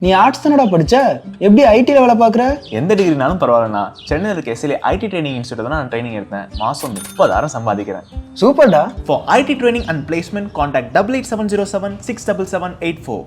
நீ ஆர்ட்ஸ் தானடா படிச்ச, எப்படி ஐடில வேலை பார்க்குற? எந்த டிகிரினாலும் பரவாயில்லண்ணா. சென்னையில் இருக்க எஸ்எல்ஏ ஐடி ட்ரைனிங் இன்ஸ்டியூட் தான் நான் ட்ரைனிங் எடுத்தேன். மாதம் 30,000 சம்பாதிக்கிறேன். சூப்பர்டா. For IT training and placement contact 8870767784.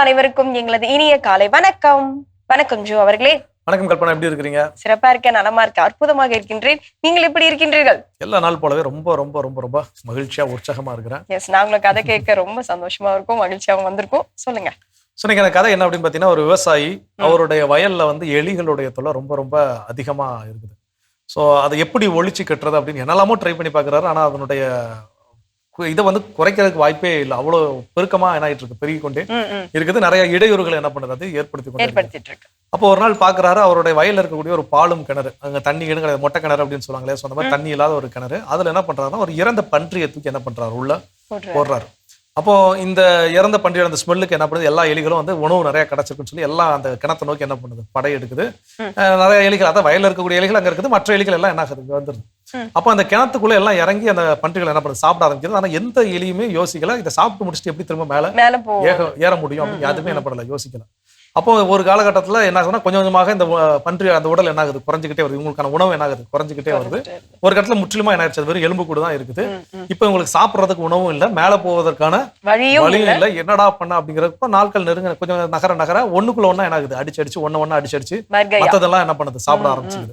அனைவருக்கும் எங்களது இனிய காலை வணக்கம். வணக்கம் ஜோ அவர்களே. வணக்கம் கல்பனா, எப்படி இருக்கிறீங்க? சிறப்பா இருக்க, நலமா இருக்க, அற்புதமாக இருக்கின்றேன். நீங்கள் எப்படி இருக்கின்றீர்கள்? எல்லா நாள் போலவே ரொம்ப ரொம்ப ரொம்ப ரொம்ப மகிழ்ச்சியா உற்சாகமா இருக்கிறேன். எஸ், நாங்களும் கதை கேட்க ரொம்ப சந்தோஷமா இருக்கும், மகிழ்ச்சியாகவும் வந்திருக்கோம். சொல்லுங்க. சொன்னீங்க. அந்த கதை என்ன அப்படின்னு பாத்தீங்கன்னா, ஒரு விவசாயி அவருடைய வயல்ல எலிகளுடைய தொல்லை ரொம்ப ரொம்ப அதிகமா இருக்குது. ஸோ அதை எப்படி ஒழிச்சு கட்டுறது அப்படின்னு என்னெல்லாமோ ட்ரை பண்ணி பாக்குறாரு. ஆனா அதனுடைய இதை குறைக்கிறதுக்கு வாய்ப்பே இல்லை. அவ்வளவு பெருக்கமா என்ன ஆயிட்டு இருக்கு, பெருகி கொண்டே இருக்குது. நிறைய இடையூறுகள் என்ன பண்ணுறது, அது ஏற்படுத்திட்டு இருக்கு. அப்போ ஒரு நாள் பாக்குறாரு, அவருடைய வயல்ல இருக்கக்கூடிய ஒரு பாலும் கிணறு, அங்க தண்ணி கிணறு, மொட்டை கிணறு அப்படின்னு சொல்லுவாங்களே, சொன்ன மாதிரி தண்ணி இல்லாத ஒரு கிணறு. அதுல என்ன பண்றாருன்னா, ஒரு இறந்த பன்றியை தூக்கி என்ன பண்றாரு, உள்ள போடுறாரு. அப்போ இந்த இறந்த பன்றியோட அந்த ஸ்மெல்லுக்கு என்ன பண்ணுது, எல்லா எலிகளும் உணவு நிறைய கிடைச்சிருக்குன்னு சொல்லி எல்லாம் அந்த கிணத்தை நோக்கி என்ன பண்ணுது, படை எடுக்குது. நிறைய எலிகள், அதான் வயல்ல இருக்கக்கூடிய எலிகள் அங்க இருக்குது, மற்ற எலிகள் எல்லாம் என்ன ஆகுது, வந்துருது. அப்போ அந்த கிணத்துக்குள்ள எல்லாம் இறங்கி அந்த பன்றிகள் என்ன பண்ணுது, சாப்பிட ஆரம்பிக்கிறது. ஆனா எந்த எலியுமே யோசிக்கல, இதை சாப்பிட்டு முடிச்சுட்டு எப்படி திரும்ப மேல ஏற முடியும் அப்படின்னு யாருமே என்ன பண்ணல, யோசிக்கல. அப்போ ஒரு காலகட்டத்துல என்ன ஆகுதுன்னா, கொஞ்சம் கொஞ்சமாக இந்த பன்றி அந்த உடல் என்ன ஆகுது, குறைஞ்சிக்கிட்டே வருது. இவங்களுக்கான உணவு என்ன ஆகுது, குறைஞ்சிக்கிட்டே வருது. ஒரு கட்டத்துல முற்றிலுமா என்ன ஆயிடுச்சு, வெறும் எலும்பு கூட தான் இருக்குது. இப்ப இவங்களுக்கு சாப்பிட்றதுக்கு உணவும் இல்லை, மேல போவதற்கான வழியும் இல்லை. என்னடா பண்ண அப்படிங்கிறப்ப நாட்கள் நெருங்க, கொஞ்சம் நகர ஒண்ணுக்குள்ள ஒண்ணா என்ன ஆகுது, அடிச்சு ஒண்ணு அடிச்சு மத்ததெல்லாம் என்ன பண்ணுது, சாப்பிட ஆரம்பிச்சுது.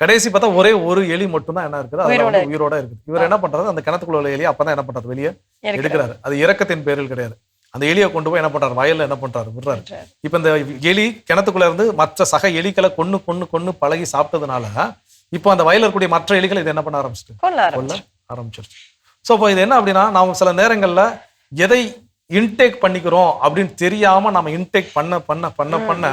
கடைசி பார்த்தா ஒரே ஒரு எலி மட்டும் தான் என்ன இருக்குது, அது உயிரோட இருக்குது. இவர் என்ன பண்றாரு, அந்த கிணத்துக்குள்ள உள்ள எலி அப்பதான் என்ன பண்றாரு, வெளியே எடுக்கிறாரு. அது இரக்கத்தின் பேரில் கிடையாது. அந்த எலியை கொண்டு போய் என்ன பண்றாரு, வயல்ல என்ன பண்றாரு, விடுறாரு. இப்ப இந்த எலி கிணத்துக்குள்ள இருந்து மற்ற சக எலிகளை கொன்னு பழகி சாப்பிட்டதுனால இப்போ அந்த வயல்ல இருக்கக்கூடிய மற்ற எலிகள் இது என்ன பண்ண கொல்ல ஆரம்பிச்சிருச்சு. ஸோ இப்போ இது என்ன அப்படின்னா, நாம் சில நேரங்கள்ல எதை இன்டேக் பண்ணிக்கிறோம் அப்படின்னு தெரியாம நம்ம இன்டேக் பண்ண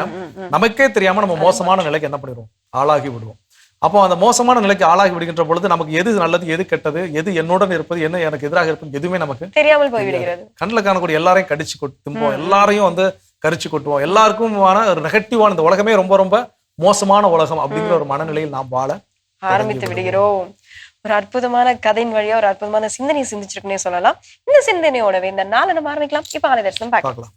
நமக்கே தெரியாம நம்ம மோசமான நிலைக்கு என்ன பண்ணிடுவோம், ஆளாகி விடுவோம். அப்போ அந்த மோசமான நிலைக்கு ஆளாகி விடுகின்ற பொழுது நமக்கு எது நல்லது, எது கெட்டது, எது என்னுடன் இருப்பது, என்ன எனக்கு எதிராக இருப்பது, எதுவுமே நமக்கு தெரியாமல் போய்விடுகிறது. கண்ணில் காணக்கூடிய எல்லாரையும் கடிச்சு கொட்டுவோம், எல்லாரையும் கரிச்சு கொட்டுவோம். எல்லாருக்குமான ஒரு நெகட்டிவான இந்த உலகமே ரொம்ப ரொம்ப மோசமான உலகம் அப்படிங்கிற ஒரு மனநிலையில் நாம் வாழ ஆரம்பித்து விடுகிறோம். ஒரு அற்புதமான கதையின் வழியா ஒரு அற்புதமான சிந்தனை சிந்திச்சிருக்குன்னே சொல்லலாம். இந்த சிந்தனையோடவே இந்த நாளை நம்ம ஆரம்பிக்கலாம். இப்ப ஆலை தரிசனம் பார்க்கலாம்.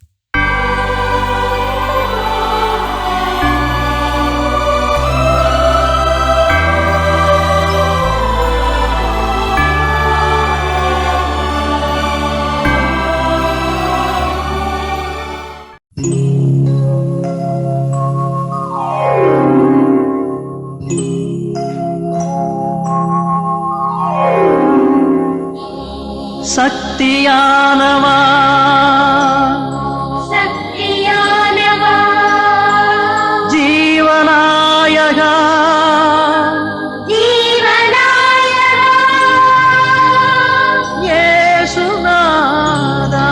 சக்தியானவா ஜீவநாயகா இயேசுநாதா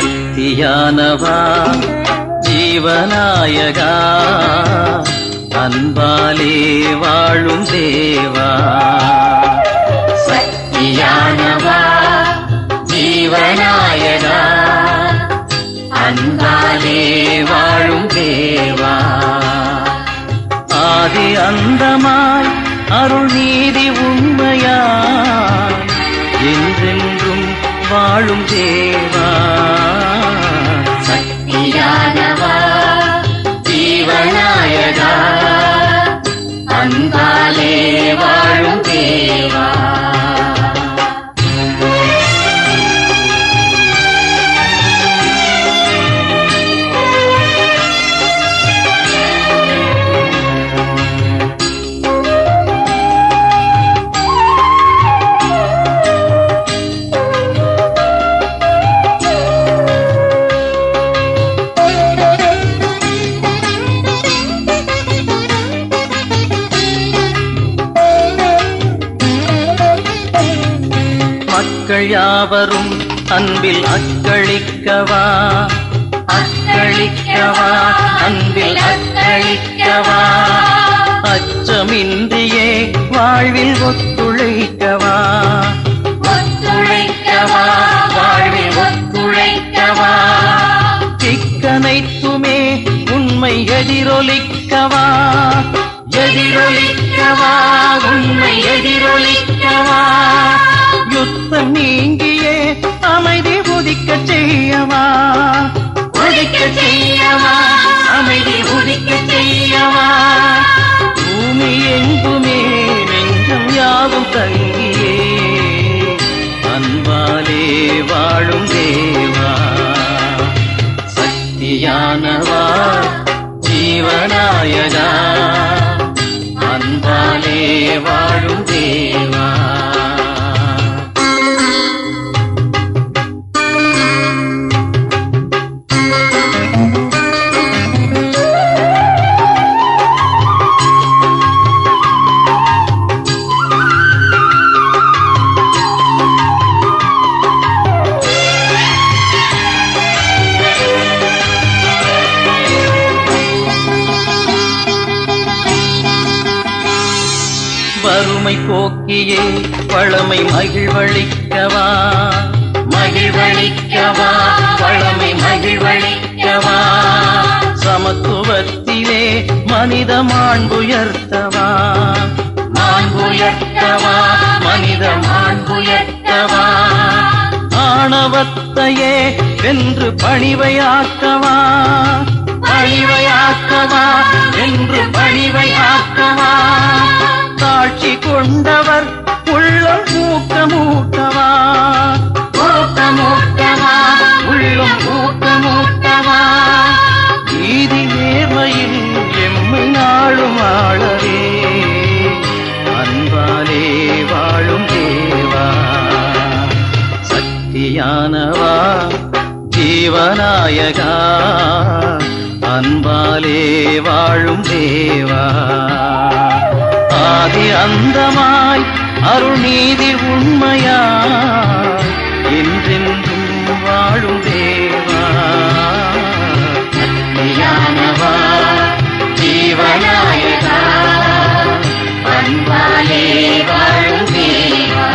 சக்தியானவா ஜீவநாயகா அன்பாலே வாழும் தேவா. சக்தியானவா ஜீவநாயகா அன்பாலே வாழும் தேவா. ஆதி அந்தமாய் அருள் நீதி உண்மையாய் என்றென்றும் வாழும் தேவா. யாவரும் அன்பில் அக்களிக்கவா, அக்களிக்கவா, அன்பில் அக்களிக்கவா, அச்சமின்றியே வாழ்வில் ஒத்துழைக்கவா, ஒத்துழைக்கவா, வாழ்வில் ஒத்துழைக்கவா, சிக்கனைத்துமே உண்மை எதிரொலிக்கவா, எதிரொலிக்கவா, உண்மை எதிரொலிக்கவா, யுத்தம் நீங்கியே அமைதி உதிக்க செய்யவா, உதிக்க செய்யவா, அமைதி உதிக்க செய்யவா, பூமி எங்குமே நெஞ்சம் யாவும் தங்கியே அன்பாலே வாழும் தேவா, சக்தியானவா, ஜீவநாயகா, அன்பாலே வாழும் தேவா. வறுமை போக்கியே வளமை மகிழ்வளிக்கவா, மகிழ்வளிக்கவா, வளமை மகிழ்வளிக்கவா, சமத்துவத்திலே மனித மாண்புயர்த்தவா, மாண்புயர்த்தவா, மனித மாண்புயர்த்தவா, ஆணவத்தையே வென்று பணிவையாக்கவா, பணிவையாக்கவா, வென்று பணிவையாக்கவா, காட்சி கொண்டவர் உள்ளம் ஊக்கமூட்டவா, ஊக்கமூட்டவா, உள்ளம் ஊக்கமூட்டவா, நீதி நேர்மையில் எம்மை நாளும் ஆளவே அன்பாலே வாழும் தேவா, சக்தியானவா, ஜீவநாயகா, அன்பாலே வாழும் தேவா, ஆதி அந்தமாய் அருள் நீதி உண்மையாய் என்றென்றும் வாழும் தேவா, சக்தியானவா, ஜீவநாயகா, அன்பாலே வாழும் தேவா.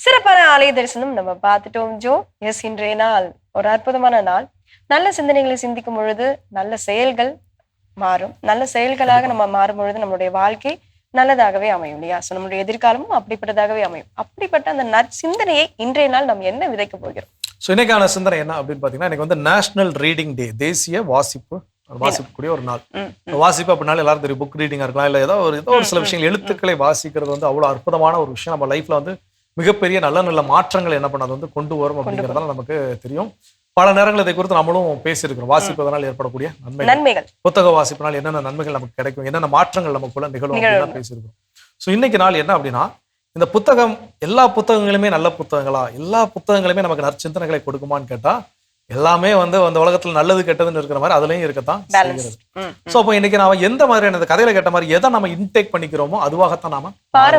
சிறப்பான ஆலய தரிசனம் நம்ம பார்த்துட்டோம் ஜோ. எஸ், இன்றைய நாள் ஒரு அற்புதமான நாள். நல்ல சிந்தனைகளை சிந்திக்கும் பொழுது நல்ல செயல்கள் மாறும். நல்ல செயல்களாக நம்ம மாறும் பொழுது நம்மளுடைய வாழ்க்கை நல்லதாகவே அமையும் இல்லையா? ஸோ நம்மளுடைய எதிர்காலமும் அப்படிப்பட்டதாகவே அமையும். அப்படிப்பட்ட அந்த நற்சிந்தனையை இன்றைய நாள் நம்ம என்ன விதைக்க போகிறோம்? ஸோ இன்னைக்கான சிந்தனை என்ன அப்படின்னு பார்த்தீங்கன்னா, இன்னைக்கு வந்து நேஷனல் ரீடிங் டே, தேசிய வாசிக்கக்கூடிய ஒரு நாள். வாசிப்பு அப்படின்னாலும் எல்லாரும் தெரியும், புக் ரீடிங்கா இருக்கலாம், இல்லை ஏதோ ஒரு சில விஷயங்கள், எழுத்துக்களை வாசிக்கிறது வந்து அவ்வளோ அற்புதமான ஒரு விஷயம். நம்ம லைஃப்ல வந்து மிகப்பெரிய நல்ல நல்ல மாற்றங்கள் என்ன பண்ணாது வந்து கொண்டு வரும் அப்படிங்கிறதால நமக்கு தெரியும். பல நேரங்கள் இதை குறித்து நம்மளும் பேசியிருக்கிறோம். வாசிப்பதனால் ஏற்படக்கூடிய நன்மைகள், புத்தக வாசிப்பினால் என்னென்ன நன்மைகள் நமக்கு கிடைக்கும், என்னென்ன மாற்றங்கள் நமக்குள்ள நிகழும் அப்படின்னு பேசியிருக்கிறோம். ஸோ இன்னைக்கு நாள் என்ன அப்படின்னா, இந்த புத்தகம் எல்லா புத்தகங்களுமே நல்ல புத்தகங்களா, எல்லா புத்தகங்களுமே நமக்கு நற்சிந்தனைகளை கொடுக்குமான்னு கேட்டா, எல்லாமே வந்து அந்த உலகத்துல நல்லது கெட்டதுன்னு இருக்கிற மாதிரி அதுலயும் இருக்கத்தான் செய்கிறது. ஸோ அப்போ இன்னைக்கு நாம எந்த மாதிரியான இந்த கதையில கேட்ட மாதிரி எதை நம்ம இன்டேக் பண்ணிக்கிறோமோ அதுவாகத்தான் நாம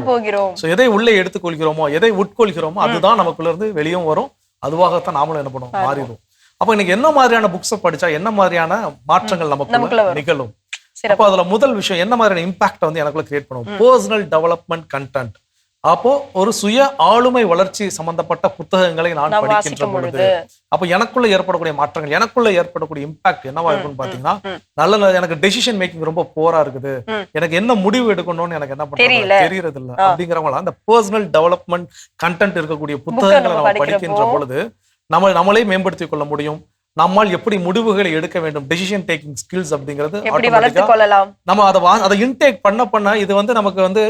போகிறோம். ஸோ எதை உள்ளே எடுத்துக்கொள்கிறோமோ, எதை உட்கொள்கிறோமோ அதுதான் நமக்குள்ள இருந்து வெளியும் வரும். அதுவாகத்தான் நாமளும் என்ன பண்ணுவோம், மாறிடுவோம். அப்போ இன்னைக்கு என்ன மாதிரியான புக்ஸை படிச்சா என்ன மாதிரியான மாற்றங்கள் நமக்கு நிகழும்? அப்போ அதுல முதல் விஷயம், என்ன மாதிரியான இம்பாக்ட் வந்து எனக்குள்ள கிரியேட் பண்ணுவோம், பர்சனல் டெவலப்மெண்ட் கண்டென்ட். அப்போ ஒரு சுய ஆளுமை வளர்ச்சி சம்பந்தப்பட்ட புத்தகங்களை நான் படிக்கின்ற பொழுது அப்போ எனக்குள்ள ஏற்படக்கூடிய மாற்றங்கள், எனக்குள்ள ஏற்படக்கூடிய இம்பாக்ட் என்னவா இருக்குன்னு பாத்தீங்கன்னா, நல்ல எனக்கு டெசிஷன் மேக்கிங் ரொம்ப போரா இருக்குது, எனக்கு என்ன முடிவு எடுக்கணும்னு எனக்கு என்ன பண்றது தெரியறது இல்லை அப்படிங்கிறவங்களா அந்த பர்சனல் டெவலப்மெண்ட் கண்டென்ட் இருக்கக்கூடிய புத்தகங்களை நம்ம படிக்கின்ற பொழுது நம்மளே மேம்படுத்திக் கொள்ள முடியும். நம்மால் எப்படி முடிவுகளை எடுக்க வேண்டும், டெசிஷன் டேக்கிங் ஸ்கில்ஸ் அப்படிங்கிறது நம்ம அதை இன்டேக் பண்ண இது வந்து நமக்கு வந்து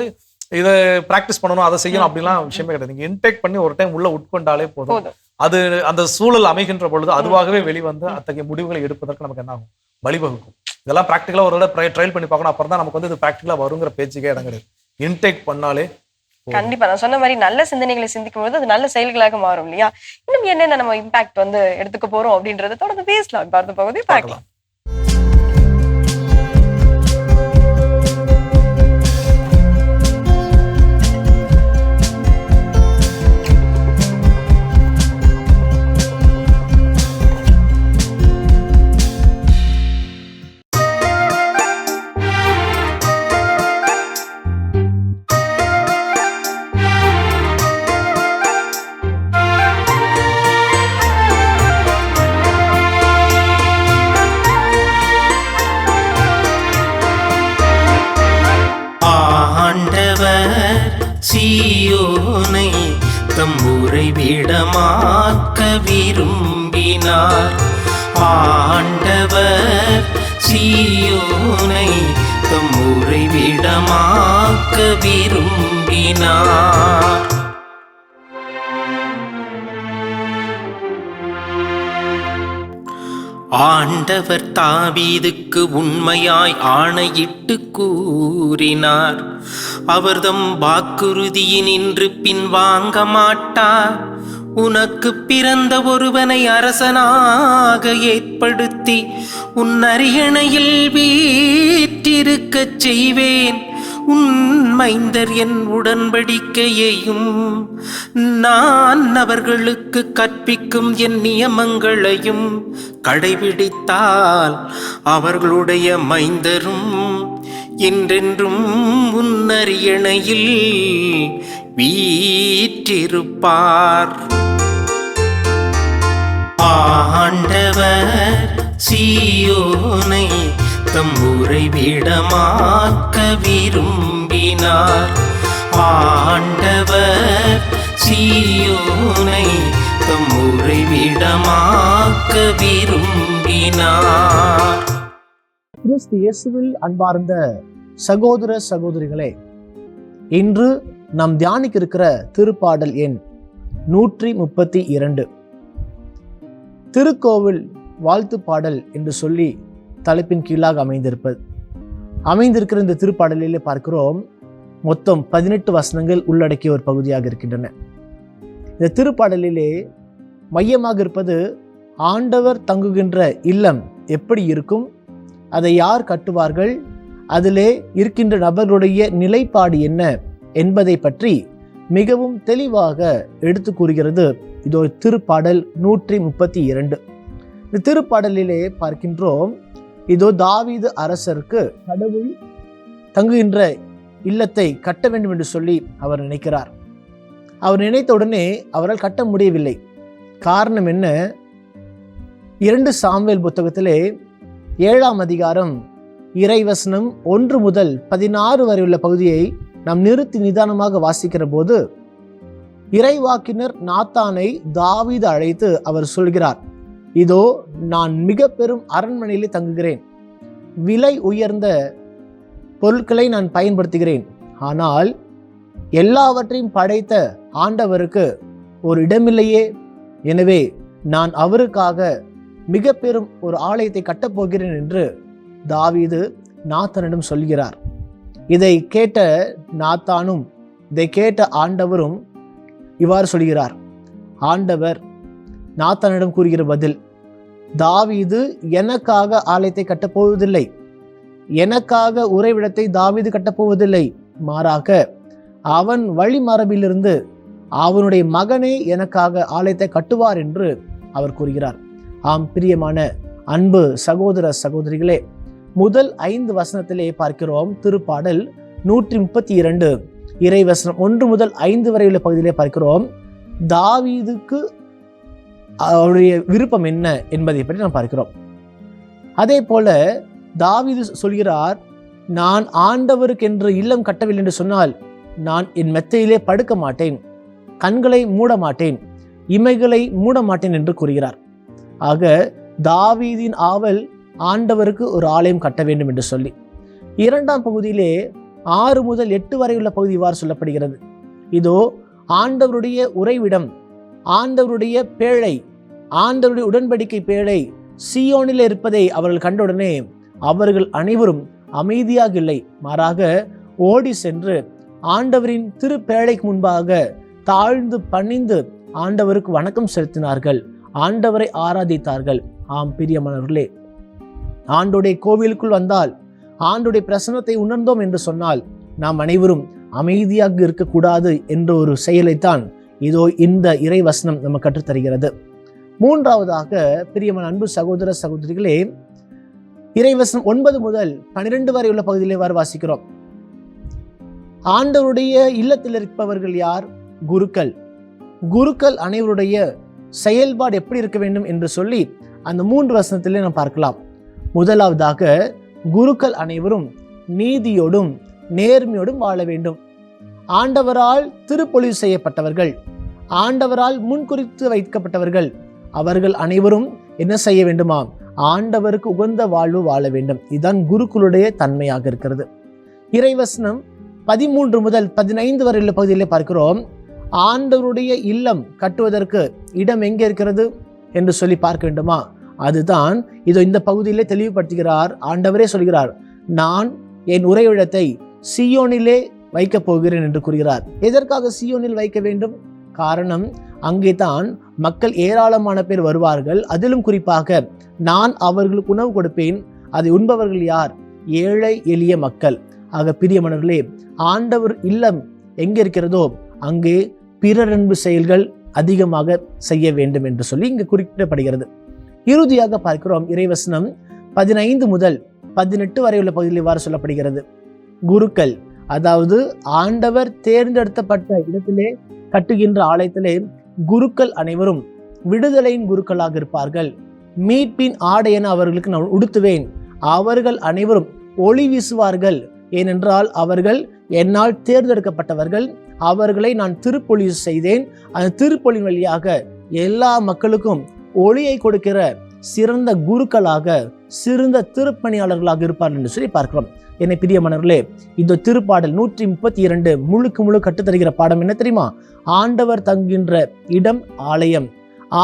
இதை பிராக்டிஸ் பண்ணணும், அதை செய்யணும் அப்படிலாம் விஷயமே கிடையாது. நீங்க இன்டேக் பண்ணி ஒரு டைம் உள்ள உட்கொண்டாலே போதும். அது அந்த சூழல் அமைகின்ற பொழுது அதுவாகவே வெளிவந்து அத்தகைய முடிவுகளை எடுப்பதற்கு நமக்கு என்ன ஆகும், வழிவகுக்கும். இதெல்லாம் ப்ராக்டிகலா ஒரு ட்ரையல் பண்ணி பார்க்கணும். அப்புறம் தான் நமக்கு வந்து இது ப்ராக்டிகலா வருங்கிற பேச்சுக்கே இடம் கிடையாது. இன்டேக் பண்ணாலே கண்டிப்பா நான் சொன்ன மாதிரி நல்ல சிந்தனைகளை சிந்திக்கும் போது அது நல்ல செயல்களாக மாறும் இல்லையா? இன்னும் என்னென்ன நம்ம இம்பாக்ட் வந்து எடுத்துக்க போறோம் அப்படின்றத தொடர்ந்து பேசலாம். பார்த்த பகுதி பார்க்கலாம். உறைவிடமாக்க விரும்பினார். ஆண்டவர் சீயோனை தம் உறைவிடமாக்க விரும்பினார். ஆண்டவர் தாவீதுக்கு உண்மையாய் ஆணையிட்டு கூறினார். அவர்தம் வாக்குறுதியினின்று பின்வாங்க மாட்டார். உனக்கு பிறந்த ஒருவனை அரசனாக ஏற்படுத்தி உன் அரியணையில் வீற்றிருக்கச் செய்வேன். உன் மைந்தர் என் உடன்படிக்கையையும் நான் அவர்களுக்கு கற்பிக்கும் என் நியமங்களையும் கடைபிடித்தால் அவர்களுடைய மைந்தரும் என்றென்றும் உன் அரியணையில் வீற்றிருப்பார். ஆண்டவர் சீயோனை தம் உறைவிடமாக்க விரும்பினார். ஆண்டவர் சீயோனை தம் உறைவிடமாக்க விரும்பினார். கிறிஸ்து இயேசுவில் அன்பார்ந்த சகோதர சகோதரிகளே, இன்று நாம் தியானிக்க இருக்கிற திருப்பாடல் எண் 132 திருக்கோவில் வாழ்த்து பாடல் என்று சொல்லி தலைப்பின் கீழாக அமைந்திருக்கிற இந்த திருப்பாடலிலே பார்க்கிறோம். மொத்தம் 18 வசனங்கள் உள்ளடக்கிய ஒரு பகுதியாக இருக்கின்றன. இந்த திருப்பாடலிலே மையமாக இருப்பது ஆண்டவர் தங்குகின்ற இல்லம் எப்படி இருக்கும், அதை யார் கட்டுவார்கள், அதிலே இருக்கின்ற நபர்களுடைய நிலைப்பாடு என்ன என்பதை பற்றி மிகவும் தெளிவாக எடுத்து கூறுகிறது இதோ திருப்பாடல் 132. இந்த திருப்பாடலிலே பார்க்கின்றோம், இதோ தாவீது அரசருக்கு கடவுள் தங்குகின்ற இல்லத்தை கட்ட வேண்டும் என்று சொல்லி அவர் நினைக்கிறார். அவர் நினைத்த உடனே அவரால் கட்ட முடியவில்லை. காரணம் என்ன? 2 சாமுவேல் புத்தகத்திலே 7ஆம் அதிகாரம் இறைவசனம் 1 முதல் 16 வரை உள்ள பகுதியை நாம் நிறுத்தி நிதானமாக வாசிக்கிற போது இறைவாக்கினர் நாத்தானை தாவீது அழைத்து அவர் சொல்கிறார், இதோ நான் மிக பெரும் அரண்மனையிலே தங்குகிறேன், விலை உயர்ந்த பொருட்களை நான் பயன்படுத்துகிறேன், ஆனால் எல்லாவற்றையும் படைத்த ஆண்டவருக்கு ஒரு இடமில்லையே. எனவே நான் அவருக்காக மிக பெரும் ஒரு ஆலயத்தை கட்டப்போகிறேன் என்று தாவீது நாத்தானிடம் சொல்கிறார். இதை கேட்ட நாத்தானும் இதை கேட்ட ஆண்டவரும் இவ்வாறு சொல்கிறார். ஆண்டவர் நாத்தானிடம் கூறுகிற பதில், தாவீது எனக்காக ஆலயத்தை கட்டப்போவதில்லை, எனக்காக உறைவிடத்தை தாவீது கட்டப்போவதில்லை, மாறாக அவன் வழிமரபிலிருந்து அவனுடைய மகனே எனக்காக ஆலயத்தை கட்டுவார் என்று அவர் கூறுகிறார். ஆம் பிரியமான அன்பு சகோதர சகோதரிகளே, முதல் 5 வசனத்திலே பார்க்கிறோம். திருப்பாடல் 132 இறைவசனம் 1 முதல் 5 வரை உள்ள பகுதியிலே பார்க்கிறோம், தாவீதுக்கு அவருடைய விருப்பம் என்ன என்பதை பற்றி நாம் பார்க்கிறோம். அதே போல தாவீது சொல்கிறார், நான் ஆண்டவருக்கு என்று இல்லம் கட்டவில்லை என்று சொன்னால் நான் என் மெத்தையிலே படுக்க மாட்டேன், கண்களை மூட மாட்டேன், இமைகளை மூட மாட்டேன் என்று கூறுகிறார். ஆக தாவீதின் ஆவல் ஆண்டவருக்கு ஒரு ஆலயம் கட்ட வேண்டும் என்று சொல்லி. 2ஆம் பகுதியிலே 6 முதல் 8 வரை உள்ள பகுதி இவ்வாறு சொல்லப்படுகிறது, இதோ ஆண்டவருடைய உறைவிடம், ஆண்டவருடைய பேழை, ஆண்டவருடைய உடன்படிக்கை பேழை சீயோனில் இருப்பதை அவர்கள் கண்டவுடனே அவர்கள் அனைவரும் அமைதியாக இல்லை, மாறாக ஓடி சென்று ஆண்டவரின் திருப்பேழைக்கு முன்பாக தாழ்ந்து பணிந்து ஆண்டவருக்கு வணக்கம் செலுத்தினார்கள், ஆண்டவரை ஆராதித்தார்கள். ஆம் பிரியமானவர்களே, ஆண்டோடைய கோவிலுக்குள் வந்தால், ஆண்டோடைய பிரசன்னத்தை உணர்ந்தோம் என்று சொன்னால் நாம் அனைவரும் அமைதியாக இருக்கக்கூடாது என்ற ஒரு செயலைத்தான் இதோ இந்த இறைவசனம் நம்ம கற்றுத்தருகிறது. 3ஆவதாக பிரியமான அன்பு சகோதர சகோதரிகளே, இறைவசனம் 9 முதல் 12 வரை உள்ள பகுதியிலே வாசிக்கிறோம். ஆண்டவருடைய இல்லத்தில் இருப்பவர்கள் யார்? குருக்கள். குருக்கள் அனைவருடைய செயல்பாடு எப்படி இருக்க வேண்டும் என்று சொல்லி அந்த 3 வசனத்திலே நாம் பார்க்கலாம். முதலாவதாக, குருக்கள் அனைவரும் நீதியோடும் நேர்மையோடும் வாழ வேண்டும். ஆண்டவரால் திருப்பொழிவு செய்யப்பட்டவர்கள், ஆண்டவரால் முன்குறித்து வைக்கப்பட்டவர்கள் அவர்கள் அனைவரும் என்ன செய்ய வேண்டுமா? ஆண்டவருக்கு உகந்த வாழ்வு வாழ வேண்டும். இதுதான் குருக்களுடைய தன்மையாக இருக்கிறது. இறைவசனம் 13 முதல் 15 வரை உள்ள பகுதியிலே பார்க்கிறோம். ஆண்டவருடைய இல்லம் கட்டுவதற்கு இடம் எங்கே இருக்கிறது என்று சொல்லி பார்க்க வேண்டுமா? அதுதான் இதோ இந்த பகுதியிலே தெளிவுபடுத்துகிறார். ஆண்டவரே சொல்கிறார், நான் என் உறைவிடத்தை சியோனிலே வைக்கப் போகிறேன் என்று கூறுகிறார். எதற்காக சியோனில் வைக்க வேண்டும்? காரணம், அங்கே தான் மக்கள் ஏராளமான பேர் வருவார்கள். அதிலும் குறிப்பாக நான் அவர்களுக்கு உணவு கொடுப்பேன். அதை உண்பவர்கள் யார்? ஏழை எளிய மக்கள். ஆக பிரியமானவர்களே, ஆண்டவர் இல்லம் எங்கே இருக்கிறதோ அங்கே பிறரன்பு செயல்கள் அதிகமாக செய்ய வேண்டும் என்று சொல்லி இங்கு குறிப்பிடப்படுகிறது. இறுதியாக பார்க்கிறோம் இறைவசனம் 15 முதல் 18 வரை உள்ள பகுதியில் இவ்வாறு சொல்லப்படுகிறது. குருக்கள், அதாவது ஆண்டவர் தேர்ந்தெடுக்கப்பட்ட இடத்திலே கட்டுகின்ற ஆலயத்திலே குருக்கள் அனைவரும் விடுதலையின் குருக்களாக இருப்பார்கள். மீட்பின் ஆடை என அவர்களுக்கு நான் உடுத்துவேன். அவர்கள் அனைவரும் ஒளி வீசுவார்கள். ஏனென்றால் அவர்கள் என்னால் தேர்ந்தெடுக்கப்பட்டவர்கள். அவர்களை நான் திருப்பொழிவு செய்தேன். அந்த திருப்பொழின் வழியாக எல்லா மக்களுக்கும் ஒளியை கொடுக்கிற சிறந்த குருக்களாக, சிறந்த திருப்பணியாளர்களாக இருப்பார்கள் என்று சொல்லி பார்க்கிறோம். என்னை பிரியமானவர்களே, இந்த திருப்பாடல் 132 முழுக்க கற்றுத்தருகிற பாடம் என்ன தெரியுமா? ஆண்டவர் தங்குகின்ற இடம் ஆலயம்.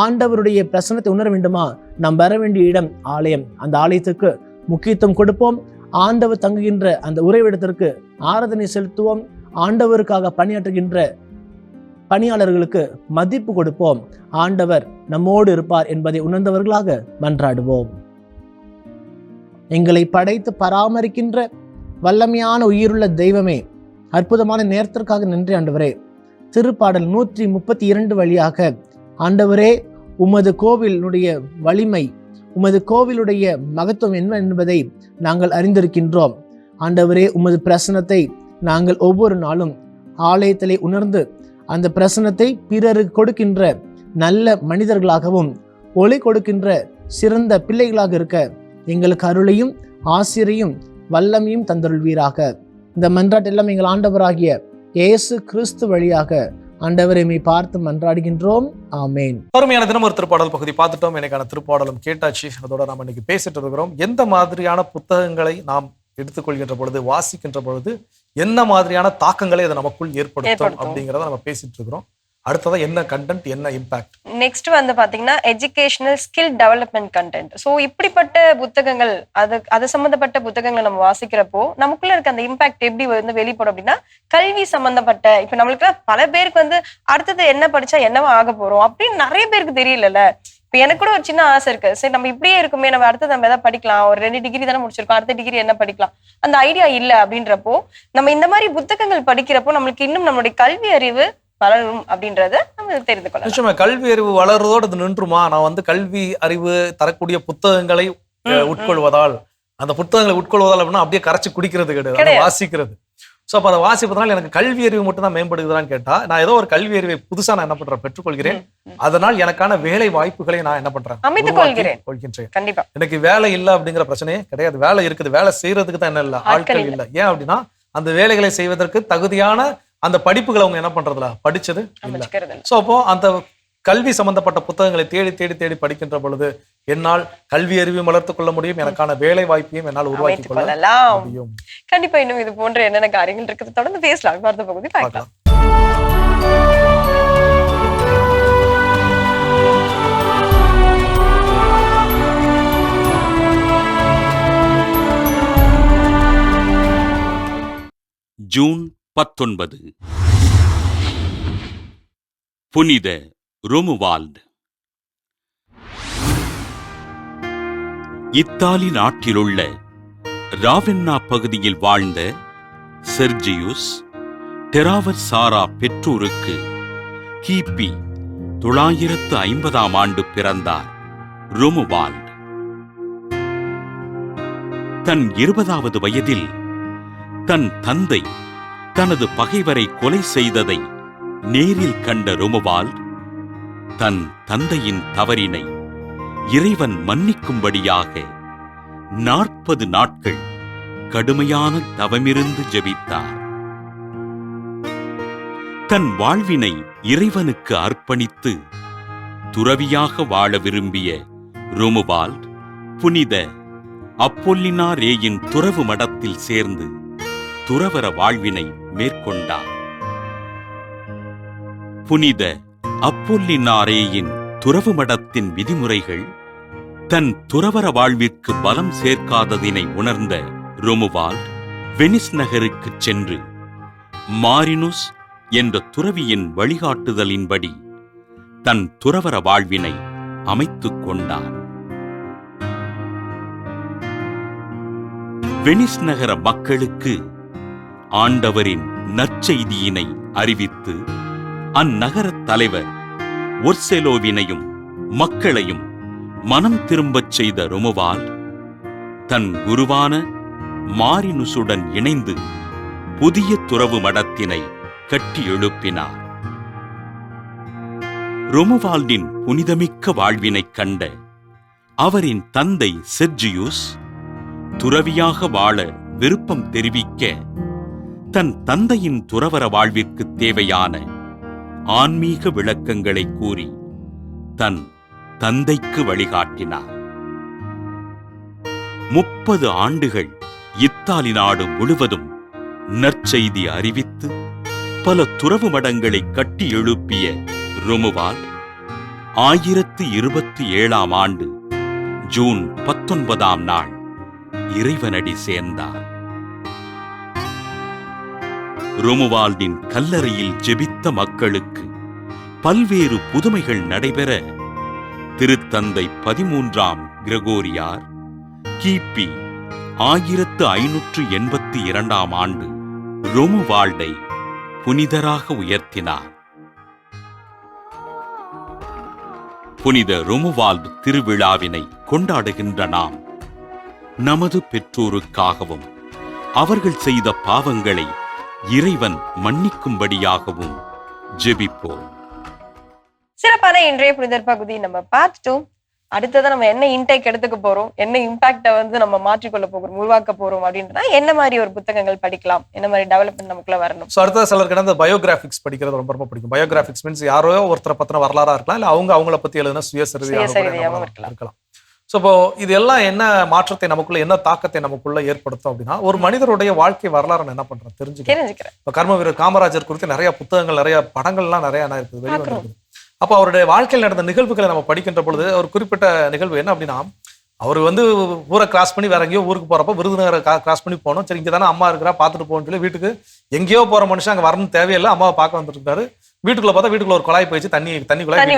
ஆண்டவருடைய பிரசன்னத்தை உணர வேண்டுமா? நாம் வர வேண்டிய இடம் ஆலயம். அந்த ஆலயத்துக்கு முக்கியத்துவம் கொடுப்போம். ஆண்டவர் தங்குகின்ற அந்த உறைவிடத்திற்கு ஆராதனை செலுத்துவோம். ஆண்டவருக்காக பணியாற்றுகின்ற பணியாளர்களுக்கு மதிப்பு கொடுப்போம். ஆண்டவர் நம்மோடு இருப்பார் என்பதை உணர்ந்தவர்களாக மன்றாடுவோம். எங்களை படைத்து பராமரிக்கின்ற வல்லமையான உயிருள்ள தெய்வமே, அற்புதமான நேரத்திற்காக நன்றி ஆண்டவரே. திருப்பாடல் 132 வழியாக ஆண்டவரே, உமது கோவிலுடைய வலிமை, உமது கோவிலுடைய மகத்துவம் என்ன என்பதை நாங்கள் அறிந்திருக்கின்றோம். ஆண்டவரே, உமது பிரசன்னத்தை நாங்கள் ஒவ்வொரு நாளும் ஆலயத்திலே உணர்ந்து அந்த பிரசன்னத்தை பிறருக்கு கொடுக்கின்ற நல்ல மனிதர்களாகவும் ஒளி கொடுக்கின்ற சிறந்த பிள்ளைகளாக இருக்க எங்களுக்கு அருளையும் ஆசிரியையும் வல்லமையும் தந்தருள்வீராக. இந்த மன்றாட்டு எல்லாம் எங்கள் ஆண்டவராகிய இயேசு கிறிஸ்து வழியாக ஆண்டவரை பார்த்து மன்றாடுகின்றோம். ஆமேன். அருமையான தினம் ஒரு திருப்பாடல் பகுதி பார்த்துட்டோம். எனக்கான திருப்பாடலும் கேட்டாச்சு. அதோட நாம் இன்னைக்கு பேசிட்டு இருக்கிறோம். எந்த மாதிரியான புத்தகங்களை நாம் எடுத்துக்கொள்கின்ற பொழுது, வாசிக்கின்ற பொழுது என்ன மாதிரியான தாக்கங்களை அதை நமக்குள் ஏற்படுத்தும் அப்படிங்கிறத நம்ம பேசிட்டு இருக்கிறோம். அடுத்ததான் என்ன கண்டென்ட், என்ன இம்பாக்ட். நெக்ஸ்ட் வந்து பாத்தீங்கன்னா educational skill development content. So இப்படிப்பட்ட புத்தகங்கள், அது சம்பந்தப்பட்ட புத்தகங்களை நம்ம வாசிக்கிறப்போ நமக்குள்ள இருக்க அந்த இம்பாக்ட் எப்படி வந்து வெளிப்படும் அப்படின்னா, கல்வி சம்பந்தப்பட்ட, இப்ப நம்மளுக்கு பல பேருக்கு வந்து அடுத்தது என்ன படிச்சா என்னவா ஆக போறோம் அப்படின்னு நிறைய பேருக்கு தெரியல. இப்ப எனக்கு கூட ஒரு சின்ன ஆசை இருக்கு. சரி, நம்ம இப்படியே இருக்குமே, நம்ம அடுத்தது நம்ம எதாவது படிக்கலாம், ஒரு 2 டிகிரி தானே முடிச்சிருக்கோம், அடுத்த டிகிரி என்ன படிக்கலாம், அந்த ஐடியா இல்ல அப்படின்றப்போ நம்ம இந்த மாதிரி புத்தகங்கள் படிக்கிறப்போ நம்மளுக்கு இன்னும் நம்மளுடைய கல்வி அறிவு வளரும் அப்படின்றத நம்ம தெரிந்து கொள்ளலாம். நிச்சயமா கல்வி அறிவு வளர்றதோடு அது நின்றுமா? நான் வந்து கல்வி அறிவு தரக்கூடிய புத்தகங்களை உட்கொள்வதால், அந்த புத்தகங்களை உட்கொள்வதால் அப்படின்னா அப்படியே கரைச்சி குடிக்கிறது கிடையாது, வாசிக்கிறது. ஸோ அப்போ அதை வாசிப்பதனால எனக்கு கல்வி அறிவு மட்டும் தான் மேம்படுகிறதான்னு கேட்டா, நான் ஏதோ ஒரு கல்வி அறிவை புதுசா நான் என்ன பண்றேன், பெற்றுக்கொள்கிறேன். அதனால் எனக்கான வேலை வாய்ப்புகளை நான் என்ன பண்றேன், அமைத்துக் கொள்கின்றேன். கண்டிப்பா எனக்கு வேலை இல்லை அப்படிங்கிற பிரச்சனையே கிடையாது. வேலை இருக்குது, வேலை செய்யறதுக்கு தான் என்ன இல்லை, ஆட்கள் இல்லை. ஏன் அப்படின்னா அந்த வேலைகளை செய்வதற்கு தகுதியான அந்த படிப்புகளை அவங்க என்ன பண்றதுல படிச்சது இல்லை. ஸோ அப்போ அந்த கல்வி சம்பந்தப்பட்ட புத்தகங்களை தேடி தேடி தேடி படிக்கின்ற பொழுது என்னால் கல்வி அறிவையும் வளர்த்துக் கொள்ள முடியும், எனக்கான வேலை வாய்ப்பையும் என்னால் உருவாக்கி கொள்ள முடியும். கண்டிப்பா இன்னும் இது போன்ற என்னென்ன காரியங்கள் இருக்குது தொடர்ந்து பேசலாம். அடுத்த பகுதி பார்க்கலாம். ஜூன் 19 புனித ரோமுவால்ட். இத்தாலி நாட்டிலுள்ள ராவென்னா பகுதியில் வாழ்ந்த செர்ஜியுஸ் டெராவர்சாரா பெற்றோருக்கு கிபி 950ஆம் ஆண்டு பிறந்தார் ரோமுவால்ட். தன் 20வது வயதில் தன் தந்தை தனது பகைவரை கொலை செய்ததை நேரில் கண்ட ரோமுவால்ட் தன் தந்தையின் தவறினை இறைவன் மன்னிக்கும்படியாக 40 நாட்கள் கடுமையான தவமிருந்து ஜெபித்தார். தன் வாழ்வினை இறைவனுக்கு அர்ப்பணித்து துறவியாக வாழ விரும்பிய ரோமுவால்ட் புனித அப்பொல்லினாரேயின் துறவு மடத்தில் சேர்ந்து துறவற வாழ்வினை மேற்கொண்டார். புனித அப்பொல்லினாரேயின் துறவு மடத்தின் விதிமுறைகள் தன் துறவற வாழ்விற்கு பலம் சேர்க்காததினை உணர்ந்த ரோமுவால்ட் வெனிஸ் நகருக்கு சென்று மாரினுஸ் என்ற துறவியின் வழிகாட்டுதலின்படி தன் துறவற வாழ்வினை அமைத்துக் கொண்டார். வெனிஸ் நகர மக்களுக்கு ஆண்டவரின் நற்செய்தியினை அறிவித்து அந்நகரத் தலைவர் ஒர்செலோவினையும் மக்களையும் மனம் திரும்பச் செய்த ரோமுவால்ட் தன் குருவான மாரினுசுடன் இணைந்து புதிய துறவு மடத்தினை கட்டி எழுப்பினார். ரோமுவால்டின் புனிதமிக்க வாழ்வினைக் கண்ட அவரின் தந்தை செர்ஜியுஸ் துறவியாக வாழ விருப்பம் தெரிவிக்க தன் தந்தையின் துறவற வாழ்விற்கு தேவையான ஆன்மீக விளக்கங்களை கூறி தன் தந்தைக்கு வழிகாட்டினார். 30 ஆண்டுகள் இத்தாலி நாடு முழுவதும் நற்செய்தி அறிவித்து பல துறவு மடங்களை கட்டி எழுப்பிய ரோமுவால்ட் 1027ஆம் ஆண்டு ஜூன் 19ஆம் நாள் இறைவனடி சேர்ந்தார். ரோமுவால்டின் கல்லறையில் ஜெபித்த மக்களுக்கு பல்வேறு புதுமைகள் நடைபெற திருத்தந்தை 13ஆம் கிரகோரியார் கிபி 1582ஆம் ஆண்டு ரோமுவால்டை புனிதராக உயர்த்தினார். புனித ரோமுவால்ட் திருவிழாவினை கொண்டாடுகின்ற நாம் நமது பெற்றோருக்காகவும் அவர்கள் செய்த பாவங்களை இறைவன் மன்னிக்கும்படியாகவும் ஜெபிப்போம். சிறப்பான இன்றைய புனிதர் பகுதி நம்ம பார்த்துட்டோம். அடுத்ததான் நம்ம என்ன இன்டேக் எடுத்துக்க போறோம், என்ன இம்பாக்ட வந்து நம்ம மாற்றிக்கொள்ள போகிறோம், உருவாக்க போறோம் அப்படின்றத என்ன மாதிரி ஒரு புத்தகங்கள் படிக்கலாம், என்ன மாதிரி டெவலப்மெண்ட் நமக்குள்ள வரணும். ஸோ அடுத்த சிலருக்கு அந்த பயோகிராபிக்ஸ் படிக்கிறது ரொம்ப ரொம்ப பிடிக்கும். பயோகிராபிக்ஸ் மீன்ஸ் யாரோ ஒருத்தரை பத்தின வரலாறா இருக்கலாம், இல்லை அவங்கள பத்தி எழுதுனா சுயசரிதையாகவும் இருக்கலாம். ஸோ இப்போ இது எல்லாம் என்ன மாற்றத்தை நமக்குள்ள, என்ன தாக்கத்தை நமக்குள்ள ஏற்படுத்தும் அப்படின்னா, ஒரு மனிதருடைய வாழ்க்கை வரலாறு என்ன பண்றோம் தெரிஞ்சுக்கிறேன். இப்போ கர்ம வீரர் காமராஜர் குறித்து நிறைய புத்தகங்கள், நிறைய படங்கள்லாம் நிறைய என்ன இருக்குது, வெளிவந்திருக்குது. அப்போ அவருடைய வாழ்க்கையில் நடந்த நிகழ்வுகளை நம்ம படிக்கின்ற பொழுது ஒரு குறிப்பிட்ட நிகழ்வு என்ன அப்படின்னா, அவர் வந்து ஊரை கிராஸ் பண்ணி வேற எங்கேயோ ஊருக்கு போறப்ப விருதுநகரை கிராஸ் பண்ணி போகணும். சரி, இங்கே தானே அம்மா இருக்கிறா, பார்த்துட்டு போகணும்னு சொல்லி வீட்டுக்கு எங்கேயோ போற மனுஷன் அங்கே வரணும் தேவையில்லை, அம்மாவை பார்க்க வந்துட்டு இருக்காரு. வீட்டுக்குள்ள பார்த்தா வீட்டுக்குள்ள ஒரு குழாய் போயிடுச்சு, தண்ணி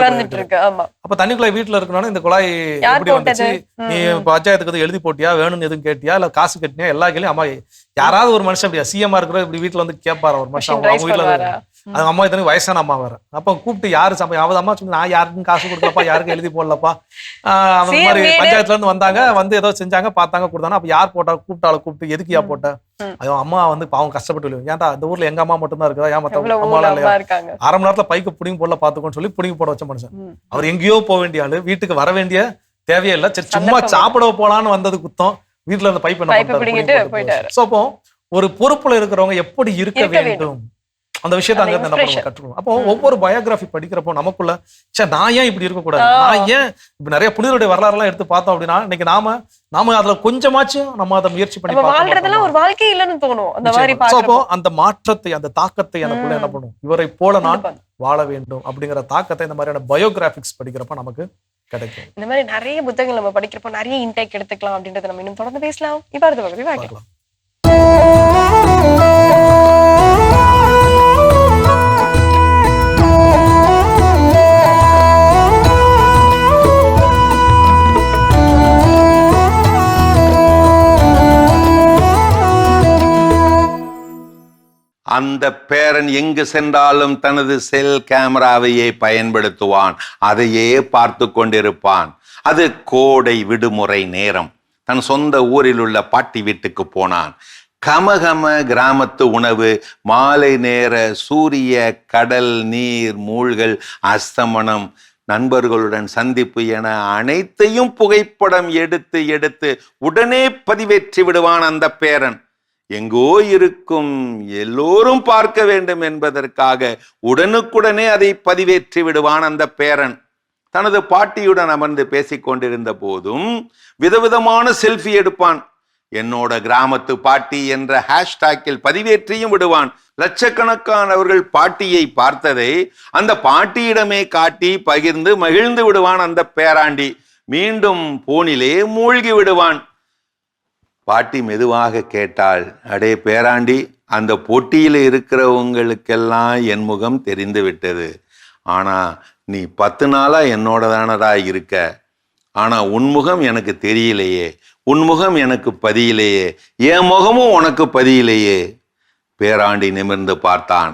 வந்துட்டு இருக்கு. அப்ப தண்ணிக்குள்ள வீட்டுல இருக்கணும்னா இந்த குழாய் எப்படி வந்துச்சு, நீ பஞ்சாயத்துக்கு எழுதி போட்டியா, வேணும்னு எதுவும் கேட்டியா, இல்ல காசு கட்டினியா, எல்லா கேள்வியும் அம்மா. யாராவது ஒரு மனுஷன் அப்படியா சிஎம்மா இருக்கிற இப்படி வீட்டுல வந்து கேட்பாரு ஒரு மனுஷன், அவங்க வீட்டுல அது அம்மா இத்தனை வயசான அம்மா வேற. அப்ப கூப்பிட்டு யாரு அவ அம்மா சொல்லி, நான் யாருக்கும் காசு கொடுக்கலப்பா, யாருக்கும் எழுதி போடலப்பா, அந்த மாதிரி பஞ்சாயத்துல இருந்து வந்தாங்க, வந்து ஏதோ செஞ்சாங்க, பார்த்தாங்க, கொடுத்தாங்க. அப்ப யார் போட்டா, கூப்பிட்டு எதுக்கியா போட்ட, அது அம்மா வந்து பாவம் கஷ்டப்பட்டு, ஏன்டா இந்த ஊர்ல எங்க அம்மா மட்டும் தான் இருக்குதா, ஏன் மத்த அம்மா இல்லையா, 1/2 மணி நேரத்துல பைக்கு புடிங்கி போடல பாத்துக்கோன்னு சொல்லி புடிங்கி போட வச்ச மனுஷன். அவர் எங்கேயோ போக வேண்டிய ஆளு, வீட்டுக்கு வர வேண்டிய தேவையே இல்லை. சரி, சும்மா சாப்பிட போலான்னு வந்தது குத்தம், வீட்டுல இருந்த பைப் என்ன. சோ அப்போ ஒரு பொறுப்புல இருக்கிறவங்க எப்படி இருக்க வேண்டும், அந்த விஷயத்தை அங்க இருந்து நம்ம கற்றுக்கணும். அப்போ ஒவ்வொரு பயோகிராஃபி படிக்கிறப்போ நமக்குள்ள நான் ஏன் இப்படி இருக்கக்கூடாது, நான் ஏன் இப்ப நிறைய புனிதருடைய வரலாறு எல்லாம் எடுத்து பார்த்தோம் அப்படின்னா, இன்னைக்கு நாம அதுல கொஞ்சமாச்சும் நம்ம அதை முயற்சி பண்ணி வாழ்றதெல்லாம் ஒரு வாழ்க்கை இல்லைன்னு தோணும். அந்த மாதிரி அப்போ அந்த மாற்றத்தை, அந்த தாக்கத்தை எனக்குள்ள என்ன பண்ணும், இவரை போல நான் வாழ வேண்டும் அப்படிங்கிற தாக்கத்தை இந்த மாதிரியான பயோகிராபிக்ஸ் படிக்கிறப்ப நமக்கு கிடைக்கும். இந்த மாதிரி நிறைய புத்தகங்கள் நம்ம படிக்கிறப்போ நிறைய இன்டேக் எடுத்துக்கலாம் அப்படின்றத நம்ம இன்னும் தொடர்ந்து பேசலாம். இப்ப அடுத்த பகுதி பார்க்கலாம். அந்த பேரன் எங்கு சென்றாலும் தனது செல் கேமராவையே பயன்படுத்துவான், அதையே பார்த்து கொண்டிருப்பான். அது கோடை விடுமுறை நேரம். தன் சொந்த ஊரில் உள்ள பாட்டி வீட்டுக்கு போனான். கமகம கிராமத்து உணவு, மாலை நேர சூரிய, கடல் நீர் மூழ்கல், அஸ்தமனம், நண்பர்களுடன் சந்திப்பு என அனைத்தையும் புகைப்படம் எடுத்து உடனே பதிவேற்றி விடுவான் அந்த பேரன். எங்கோ இருக்கும், எல்லோரும் பார்க்க வேண்டும் என்பதற்காக உடனுக்குடனே அதை பதிவேற்றி விடுவான் அந்த பேரன். தனது பாட்டியுடன் அமர்ந்து பேசிக் கொண்டிருந்த போதும் விதவிதமான செல்ஃபி எடுப்பான். என்னோட கிராமத்து பாட்டி என்ற ஹேஷ்டாக்கில் பதிவேற்றியும் விடுவான். லட்சக்கணக்கானவர்கள் பாட்டியை பார்த்ததை அந்த பாட்டியிடமே காட்டி பகிர்ந்து மகிழ்ந்து விடுவான் அந்த பேராண்டி. மீண்டும் போனிலே மூழ்கி விடுவான். பாட்டி மெதுவாக கேட்டாள், அடே பேராண்டி, அந்த போட்டியில் இருக்கிறவங்களுக்கெல்லாம் என் முகம் தெரிந்து விட்டது. ஆனா நீ 10 நாளா என்னோட தானடா இருக்க. ஆனா உன்முகம் எனக்கு தெரியலையே, உன்முகம் எனக்கு பதியிலேயே, என் முகமும் உனக்கு பதியிலேயே. பேராண்டி நிமிர்ந்து பார்த்தான்.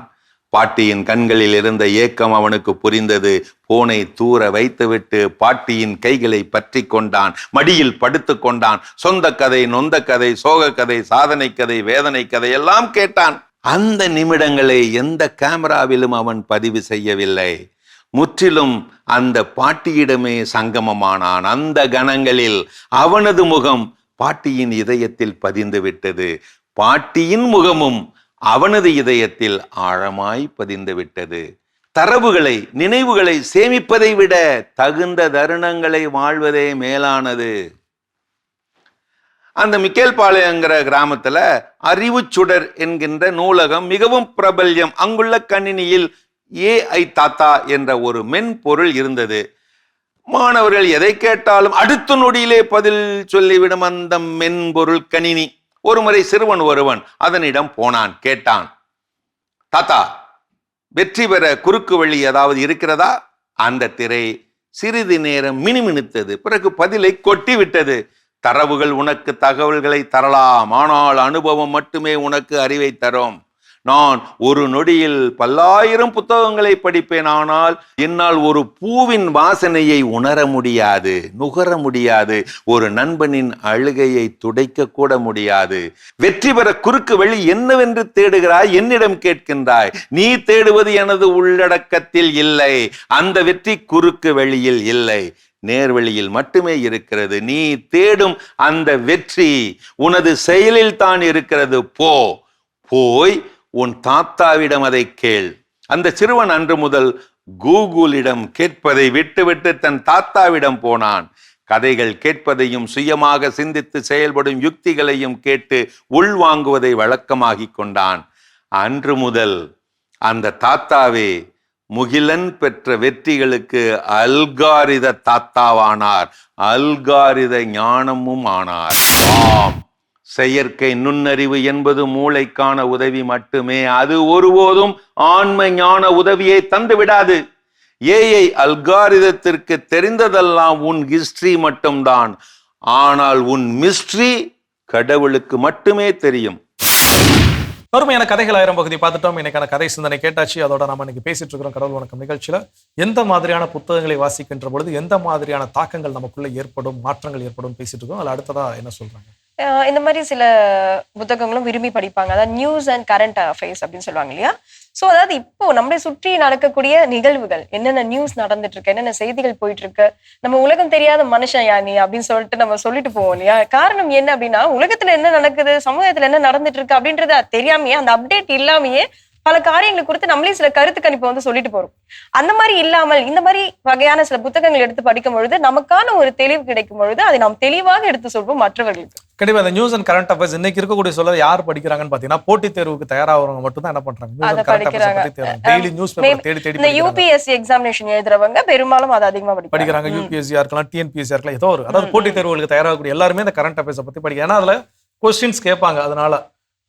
பாட்டியின் கண்களில் இருந்த ஏக்கம் அவனுக்கு புரிந்தது. போனை தூர வைத்துவிட்டு பாட்டியின் கைகளை பற்றி கொண்டான். மடியில் படுத்து கொண்டான். சொந்த கதை, நொந்த கதை, சோக கதை, சாதனை கதை, வேதனை கதை எல்லாம் கேட்டான். அந்த நிமிடங்களை எந்த கேமராவிலும் அவன் பதிவு செய்யவில்லை. முற்றிலும் அந்த பாட்டியிடமே சங்கமமானான். அந்த கணங்களில் அவனது முகம் பாட்டியின் இதயத்தில் பதிந்து விட்டது. பாட்டியின் முகமும் அவனது இதயத்தில் ஆழமாய் பதிந்து விட்டது. தரவுகளை, நினைவுகளை சேமிப்பதை விட தகுந்த தருணங்களை வாழ்வதே மேலானது. அந்த மிக்கேல்பாளையங்கிற கிராமத்துல அறிவு சுடர் என்கின்ற நூலகம் மிகவும் பிரபல்யம். அங்குள்ள கணினியில் AI தாத்தா என்ற ஒரு மென்பொருள் இருந்தது. மாணவர்கள் எதை கேட்டாலும் அடுத்த நொடியிலே பதில் சொல்லிவிடும் அந்த மென்பொருள் கணினி. ஒருமுறை சிறுவன் ஒருவன் அதனிடம் போனான். கேட்டான், தாத்தா, வெற்றி பெற குறுக்கு வழி ஏதாவது இருக்கிறதா? அந்த திரை சிறிது நேரம் மினுமினுத்தது. பிறகு பதிலை கொட்டி விட்டது. தரவுகள் உனக்கு தகவல்களை தரலாம், ஆனால் அனுபவம் மட்டுமே உனக்கு அறிவை தரும். நான் ஒரு நொடியில் 10,000 புத்தகங்களை படிப்பேன், ஆனால் என்னால் ஒரு பூவின் வாசனையை உணர முடியாது, நுகர முடியாது. ஒரு நண்பனின் அழுகையை துடைக்க கூட முடியாது. வெற்றி பெற குறுக்கு வழி என்னவென்று தேடுகிறாய், என்னிடம் கேட்கின்றாய். நீ தேடுவது எனது உள்ளடக்கத்தில் இல்லை. அந்த வெற்றி குறுக்கு வழியில் இல்லை, நேர்வழியில் மட்டுமே இருக்கிறது. நீ தேடும் அந்த வெற்றி உனது செயலில் தான் இருக்கிறது. போய் உன் தாத்தாவிடம் அதை கேள். அந்த சிறுவன் அன்று முதல் கூகுளிடம் கேட்பதை விட்டுவிட்டு தன் தாத்தாவிடம் போனான். கதைகள் கேட்பதையும் சுயமாக சிந்தித்து செயல்படும் யுக்திகளையும் கேட்டு உள்வாங்குவதை வழக்கமாகி கொண்டான். அன்று முதல் அந்த தாத்தாவே முகிலன் பெற்ற வெற்றிகளுக்கு அல்காரித தாத்தாவானார். அல்காரித ஞானமும் ஆனார். ஆம், செயற்கை நுண்ணறிவு என்பது மூளைக்கான உதவி மட்டுமே. அது ஒருபோதும் ஆன்ம ஞான உதவியை தந்து விடாது. AI அல்காரிதத்திற்கு தெரிந்ததெல்லாம் உன் ஹிஸ்டரி மட்டும்தான். ஆனால் உன் மிஸ்ட்ரி கடவுளுக்கு மட்டுமே தெரியும். அருமையான கதைகள் 1000 பகுதி பார்த்துட்டோம். இன்னைக்கான கதை சிந்தனை கேட்டாச்சு. அதோட நம்ம இன்னைக்கு பேசிட்டு இருக்கிறோம் கடவுள் வணக்கம் நிகழ்ச்சியில எந்த மாதிரியான புத்தகங்களை வாசிக்கின்ற பொழுது எந்த மாதிரியான தாக்கங்கள் நமக்குள்ள ஏற்படும், மாற்றங்கள் ஏற்படும் பேசிட்டு இருக்கோம். அதுல அடுத்ததா என்ன சொல்றாங்க? இந்த மாதிரி சில புத்தகங்களும் விரும்பி படிப்பாங்க. அதாவது நியூஸ் அண்ட் கரண்ட் அஃபேர்ஸ் அப்படின்னு சொல்லுவாங்க இல்லையா? ஸோ அதாவது இப்போ நம்மளை சுற்றி நடக்கக்கூடிய நிகழ்வுகள், என்னென்ன நியூஸ் நடந்துட்டு இருக்கு, என்னென்ன செய்திகள் போயிட்டு இருக்கு, நம்ம உலகம் தெரியாத மனுஷன் யானி அப்படின்னு சொல்லிட்டு நம்ம சொல்லிட்டு போவோம் இல்லையா? காரணம் என்ன அப்படின்னா, உலகத்துல என்ன நடக்குது, சமூகத்துல என்ன நடந்துட்டு இருக்கு அப்படின்றத தெரியாமையே, அந்த அப்டேட் இல்லாமையே பல காரியங்களை குறித்து நம்மளே சில கருத்து கணிப்பை வந்து சொல்லிட்டு போறோம். அந்த மாதிரி இல்லாமல் இந்த மாதிரி வகையான சில புத்தகங்கள் எடுத்து படிக்கும் பொழுது நமக்கான ஒரு தெளிவு கிடைக்கும் பொழுது அதை நாம் தெளிவாக எடுத்து சொல்வோம் மற்றவர்களுக்கு. கண்டிப்பா இந்த நியூஸ் அண்ட் கரண்ட் அஃபேர்ஸ் இன்னைக்கு இருக்கக்கூடிய சொல்ல யார் படிக்கிறாங்கன்னு பாத்தீங்கன்னா, போட்டித் தேர்வுக்கு தயாராகிறவங்க மட்டும் தான் என்ன பண்றாங்க, டெய்லி நியூஸ் பேப்பர் தேடி தேடி. இந்த UPSC எக்ஸாமினேஷன் எழுதுறவங்க பெரும்பாலும் அதை அதிகமா படிக்கிறாங்க. UPSC இருக்கலாம், TNPSC இருக்கலாம், ஏதோ ஒரு, அதாவது போட்டித் தேர்வுகளுக்கு தயாராகக்கூடிய எல்லாருமே இந்த கரண்ட் அஃபேர்ஸை பத்தி படிக்க. ஏன்னா அதுல கொஸ்டின்ஸ் கேட்பாங்க. அதனால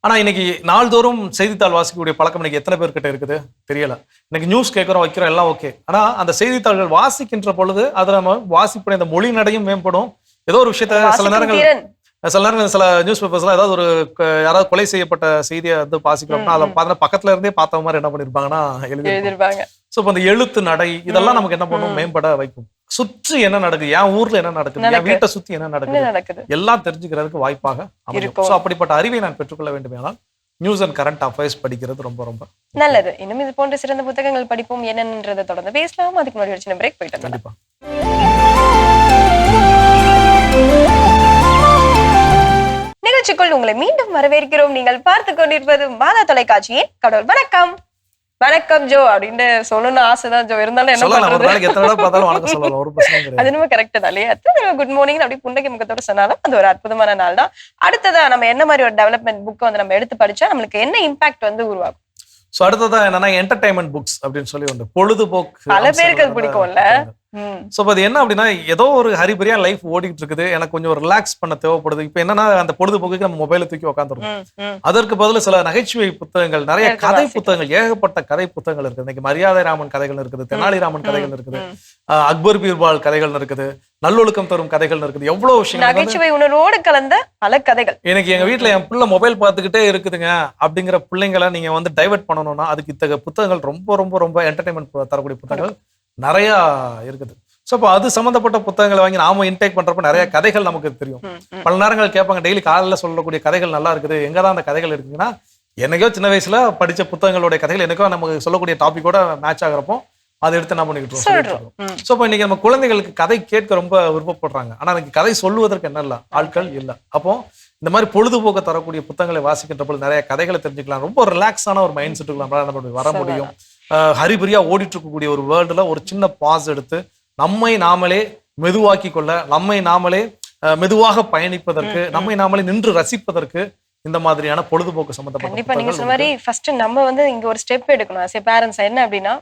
ஆனா இன்னைக்கு நாள்தோறும் செய்தித்தாள் வாசிக்கக்கூடிய பழக்கம் இன்னைக்கு எத்தனை பேர்கிட்ட இருக்குது தெரியல. இன்னைக்கு நியூஸ் கேட்கிறோம், வைக்கிறோம், எல்லாம் ஓகே. ஆனா அந்த செய்தித்தாள்கள் வாசிக்கின்ற பொழுது அது நம்ம வாசிப்பட இந்த மொழி நடையும் மேம்படும். ஏதோ ஒரு விஷயத்த சில நேரங்கள் சில நியூஸ் பேப்பர்ஸ்லாம் ஏதாவது ஒரு யாராவது கொலை செய்யப்பட்ட செய்தியை வந்து வாசிக்கிறோம்னா அதை பார்த்தா பக்கத்துல இருந்தே பார்த்த மாதிரி என்ன பண்ணிருப்பாங்கன்னா எழுதிருப்பாங்க. ஸோ இப்போ அந்த எழுத்து நடை இதெல்லாம் நமக்கு என்ன பண்ணும், மேம்பட வைக்கும். சுற்றி என்ன நடக்குது, என் ஊர்ல என்ன நடக்குது, என் வீட்டை சுத்தி என்ன நடக்குது எல்லாம் தெரிஞ்சுக்கிறதுக்கு வாய்ப்பாக அமையும். ஸோ அப்படிப்பட்ட அறிவை நான் பெற்றுக்கொள்ள வேண்டும். ஆனால் நியூஸ் அண்ட் கரண்ட் அஃபேர்ஸ் படிக்கிறது ரொம்ப ரொம்ப நல்லது. இன்னும் இது போன்ற சிறந்த புத்தகங்கள் படிப்போம். என்னன்றதை தொடர்ந்து பேசலாம். அதுக்கு முன்னாடி ஒரு சின்ன பிரேக் போயிட்டு கண்டிப்பா. நிகழ்ச்சிக்குள் உங்களை மீண்டும் வரவேற்கிறோம். நீங்கள் பார்த்து கொண்டிருப்பது மாதா தொலைக்காட்சியின் கடவுள் வணக்கம். வணக்கம் ஜோ அப்படின்னு சொல்லணும்னு ஆசைதான் ஜோ, இருந்தாலும் என்ன பண்றது, அது நம்ம கரெக்ட் தான் இல்லையா? குட் மார்னிங் அப்படி புன்னகை முகத்தோட சொன்னாலும் அது ஒரு அற்புதமான நாள் தான். அடுத்ததா நம்ம என்ன மாதிரி ஒரு டெவலப்மெண்ட் புக்கை வந்து நம்ம எடுத்து படிச்சா நம்மளுக்கு என்ன இம்பாக்ட் வந்து உருவாகும்? ஸோ அடுத்ததான் என்னன்னா என்டர்டைன்மெண்ட் புக்ஸ் அப்படின்னு சொல்லி ஒன்று, பொழுதுபோக்கு. பல பேருக்கு அது பிடிக்கும்ல. ஸோ அது என்ன அப்படின்னா, ஏதோ ஒரு ஹரிபரியா லைஃப் ஓடிட்டு இருக்குது, எனக்கு கொஞ்சம் ரிலாக்ஸ் பண்ண தேவைப்படுது. இப்போ என்னன்னா, அந்த பொழுதுபோக்குக்கு நம்ம மொபைலை தூக்கி உட்காந்துருக்கோம். அதற்கு பதில் சில நகைச்சுவை புத்தகங்கள், நிறைய கதை புத்தகங்கள், ஏகப்பட்ட கதை புத்தகங்கள் இருக்குது. இன்னைக்கு மரியாதை ராமன் கதைகள் இருக்குது, தெனாலிராமன் கதைகள் இருக்குது, அக்பர் பீர்பால் கதைகள் இருக்குது, நல்லொழுக்கம் தரும் கதைகள் இருக்குது. எவ்வளவு விஷயம், நகைச்சுவை உணர்வோடு கலந்த பல கதைகள். எனக்கு எங்க வீட்டுல என் பிள்ளை மொபைல் பார்த்துக்கிட்டே இருக்குதுங்க அப்படிங்கிற பிள்ளைங்களை நீங்க வந்து டைவர்ட் பண்ணணும்னா அதுக்கு இத்தகைய புத்தகங்கள் ரொம்ப ரொம்ப ரொம்ப என்டர்டைன்மெண்ட் தரக்கூடிய புத்தகங்கள் நிறைய இருக்குது. ஸோ அப்போ அது சம்மந்தப்பட்ட புத்தகங்களை வாங்கி நாம இன்டேக் பண்றப்ப நிறைய கதைகள் நமக்கு தெரியும். பல நேரங்கள் கேட்பாங்க, டெய்லி காலையில் சொல்லக்கூடிய கதைகள் நல்லா இருக்குது, எங்கதான் அந்த கதைகள் இருக்குங்கன்னா, என்னைக்கோ சின்ன வயசுல படிச்ச புத்தகங்களுடைய கதைகள் எனக்கோ நமக்கு சொல்லக்கூடிய டாபிக்கோட மேட்ச் ஆகிறப்போ அதை எடுத்து என்ன பண்ணிக்கிட்டோம். ஸோ இப்போ இன்னைக்கு நம்ம குழந்தைகளுக்கு கதை கேட்க ரொம்ப விருப்பப்படுறாங்க, ஆனா எனக்கு கதை சொல்லுவதற்கு என்ன இல்லை, ஆட்கள் இல்லை. அப்போ இந்த மாதிரி பொழுதுபோக்க தரக்கூடிய புத்தகங்களை வாசிக்கின்ற போது நிறைய கதைகளை தெரிஞ்சுக்கலாம், ரொம்ப ரிலாக்ஸான ஒரு மைண்ட் செட்டுக்கு நம்மளால வர முடியும். ஹரிபரியா ஓடிட்டு இருக்கக்கூடிய ஒரு வேர்ல்டுல ஒரு சின்ன பாஸ் எடுத்து நம்மை நாமளே மெதுவாக்கி கொள்ள, நம்மை நாமளே மெதுவாக பயணிப்பதற்கு, நம்மை நாமளே நின்று ரசிப்பதற்கு இந்த மாதிரியான பொழுதுபோக்கு சம்பந்தப்பட்ட கண்டிப்பா நீங்க சொன்ன மாதிரி ஃபர்ஸ்ட் நம்ம வந்து இங்க ஒரு ஸ்டெப் எடுக்கணும். as a parents என்ன அப்படின்னா,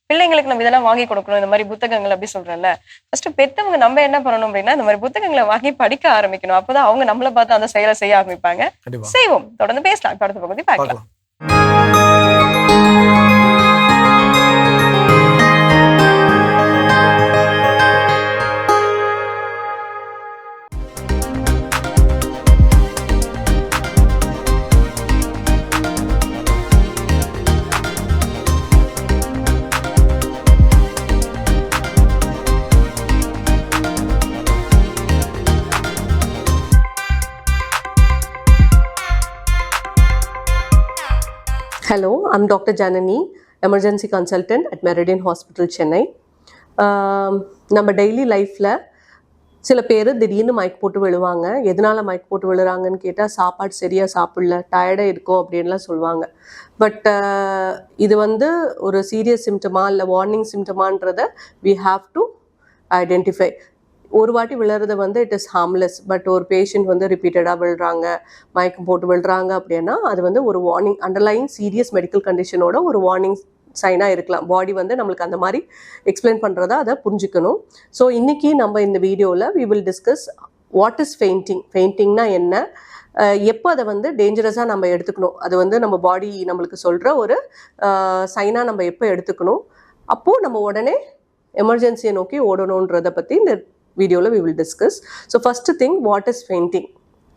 பிள்ளைங்களுக்கு நம்ம இதெல்லாம் வாங்கி கொடுக்கணும், இந்த மாதிரி புத்தகங்கள் அப்படி சொல்றேன்ல. ஃபர்ஸ்ட் பெத்தவங்க நம்ம என்ன பண்ணணும் அப்படின்னா, இந்த மாதிரி புத்தகங்களை வாங்கி படிக்க ஆரம்பிக்கணும். அப்பதான் அவங்க நம்மளை பார்த்து அந்த செயலை செய்ய ஆரம்பிப்பாங்க. செய்வோம், தொடர்ந்து பேசலாம். அடுத்த பகுதி பார்க்கலாம். Hello, I'm Dr. Janani, emergency consultant at Meridian Hospital, Chennai. நம்ம டெய்லி லைஃப்பில் சில பேர் திடீர்னு மைக் போட்டு விழுவாங்க. எதனால் மைக் போட்டு விழுறாங்கன்னு கேட்டால், சாப்பாடு சரியாக சாப்பிடல, டயர்டாக இருக்கும் அப்படின்லாம் சொல்லுவாங்க. பட் இது வந்து ஒரு சீரியஸ் சிம்டமா இல்லை வார்னிங் சிம்டமான்றதை we have to identify. ஒரு வாட்டி விழுறது வந்து இட் இஸ் ஹார்ம்லெஸ். பட் ஒரு பேஷண்ட் வந்து ரிப்பீட்டடாக விழுறாங்க, மயக்கம் போட்டு விழுறாங்க அப்படின்னா அது வந்து ஒரு வார்னிங், அண்டர்லைங் சீரியஸ் மெடிக்கல் கண்டிஷனோட ஒரு வார்னிங் சைனாக இருக்கலாம். பாடி வந்து நம்மளுக்கு அந்த மாதிரி எக்ஸ்பிளைன் பண்ணுறதா அதை புரிஞ்சுக்கணும். ஸோ இன்றைக்கி நம்ம இந்த வீடியோவில் we will discuss what is fainting. ஃபெயிண்டிங்னா என்ன, எப்போ அதை வந்து டேஞ்சரஸாக நம்ம எடுத்துக்கணும், அது வந்து நம்ம பாடி நம்மளுக்கு சொல்கிற ஒரு சைனாக நம்ம எப்போ எடுத்துக்கணும், அப்போது நம்ம உடனே எமர்ஜென்சியை நோக்கி ஓடணுன்றதை பற்றி இந்த வீடியோவில் we will discuss. So first thing, what is fainting.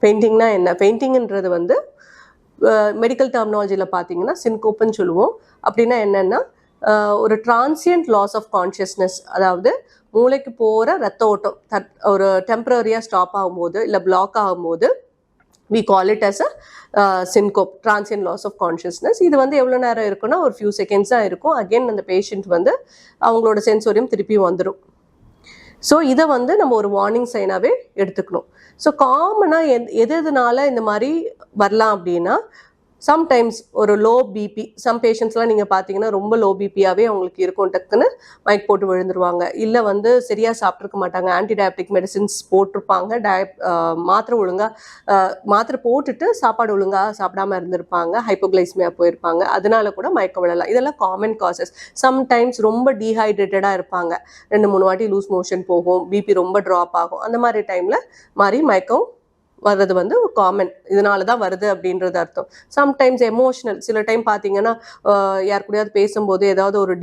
ஃபெயிண்டிங்னா என்ன? ஃபெயிண்டிங்ன்றது வந்து மெடிக்கல் டெர்மினாலஜியில் பார்த்தீங்கன்னா சின்கோப்புன்னு சொல்லுவோம். அப்படின்னா என்னென்னா, ஒரு டிரான்சியன்ட் லாஸ் ஆஃப் கான்ஷியஸ்னஸ், அதாவது மூளைக்கு போகிற ரத்த ஓட்டம் ஒரு டெம்பரரியாக ஸ்டாப் ஆகும்போது இல்லை பிளாக் ஆகும்போது we call it as a syncope, transient loss of consciousness. இது வந்து எவ்வளோ நேரம் இருக்குன்னா ஒரு ஃபியூ செகண்ட்ஸ் தான் இருக்கும். அகெயின் அந்த பேஷண்ட் வந்து அவங்களோட சென்சோரியம் திருப்பி வந்துடும். ஸோ இதை வந்து நம்ம ஒரு வார்னிங் சைனாகவே எடுத்துக்கணும். ஸோ காமனாக எதுனால இந்த மாதிரி வரலாம் அப்படின்னா, சம்டைம்ஸ் ஒரு லோ பிபி, சம் பேஷண்ட்ஸ்லாம் நீங்கள் பார்த்தீங்கன்னா ரொம்ப லோ பிபியாகவே அவங்களுக்கு இருக்கும், டக்குன்னு மைக் போட்டு விழுந்துருவாங்க. இல்லை வந்து சரியாக சாப்பிட்ருக்க மாட்டாங்க, ஆன்டிடயபெட்டிக் மெடிசின்ஸ் போட்டிருப்பாங்க, மாத்திரை மாத்திரை போட்டுட்டு சாப்பாடு ஒழுங்காக சாப்பிடாமல் இருந்திருப்பாங்க, ஹைப்போகிளைஸ்மியா போயிருப்பாங்க, அதனால கூட மயக்கம் விழலாம். இதெல்லாம் காமன் காசஸ். சம்டைம்ஸ் ரொம்ப டீஹைட்ரேட்டடாக இருப்பாங்க, 2-3 வாட்டி லூஸ் மோஷன் போகும், பிபி ரொம்ப ட்ராப் ஆகும். அந்த மாதிரி டைமில் மாதிரி மயக்கம் வர்றது வந்து காமன், இதனால தான் வருது அப்படின்றது அர்த்தம். சம்டைம்ஸ் எமோஷனல், சில டைம் பார்த்தீங்கன்னா யார் கூடயாவது பேசும்போது ஏதாவது ஒரு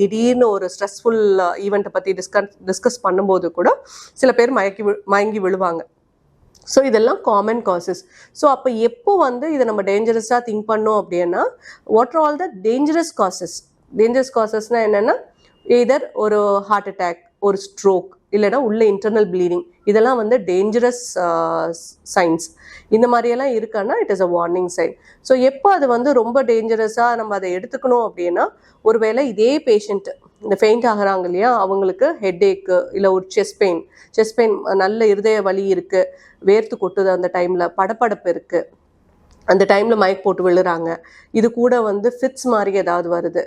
திடீர்னு ஒரு ஸ்ட்ரெஸ்ஃபுல் ஈவெண்ட்டை பற்றி டிஸ்கஸ் பண்ணும்போது கூட சில பேர் மயங்கி விழுவாங்க. ஸோ இதெல்லாம் காமன் காசஸ். ஸோ அப்போ எப்போ வந்து இதை நம்ம டேஞ்சரஸாக திங்க் பண்ணோம் அப்படின்னா, what are all the dangerous causes. Dangerous காசஸ்னால் என்னென்னா, எய்தர் ஒரு ஹார்ட் அட்டாக், ஒரு ஸ்ட்ரோக், இல்லைனா உள்ள இன்டர்னல் ப்ளீடிங், இதெல்லாம் வந்து டேஞ்சரஸ் சைன்ஸ். இந்த மாதிரியெல்லாம் இருக்கான்னா it is a warning sign. So எப்போ அது வந்து ரொம்ப டேஞ்சரஸாக நம்ம அதை எடுத்துக்கணும் அப்படின்னா, ஒருவேளை இதே பேஷண்ட் இந்த ஃபெயிண்ட் ஆகுறாங்க இல்லையா, அவங்களுக்கு ஹெட்ஏக்கு இல்லை ஒரு செஸ்ட் பெயின், நல்ல இருதய வலி இருக்குது, வேர்த்து கொட்டுது, அந்த டைமில் படப்படப்பு இருக்குது, அந்த டைமில் மைக் போட்டு விழுறாங்க, இது கூட வந்து ஃபிட்ஸ் மாதிரி ஏதாவது வருது,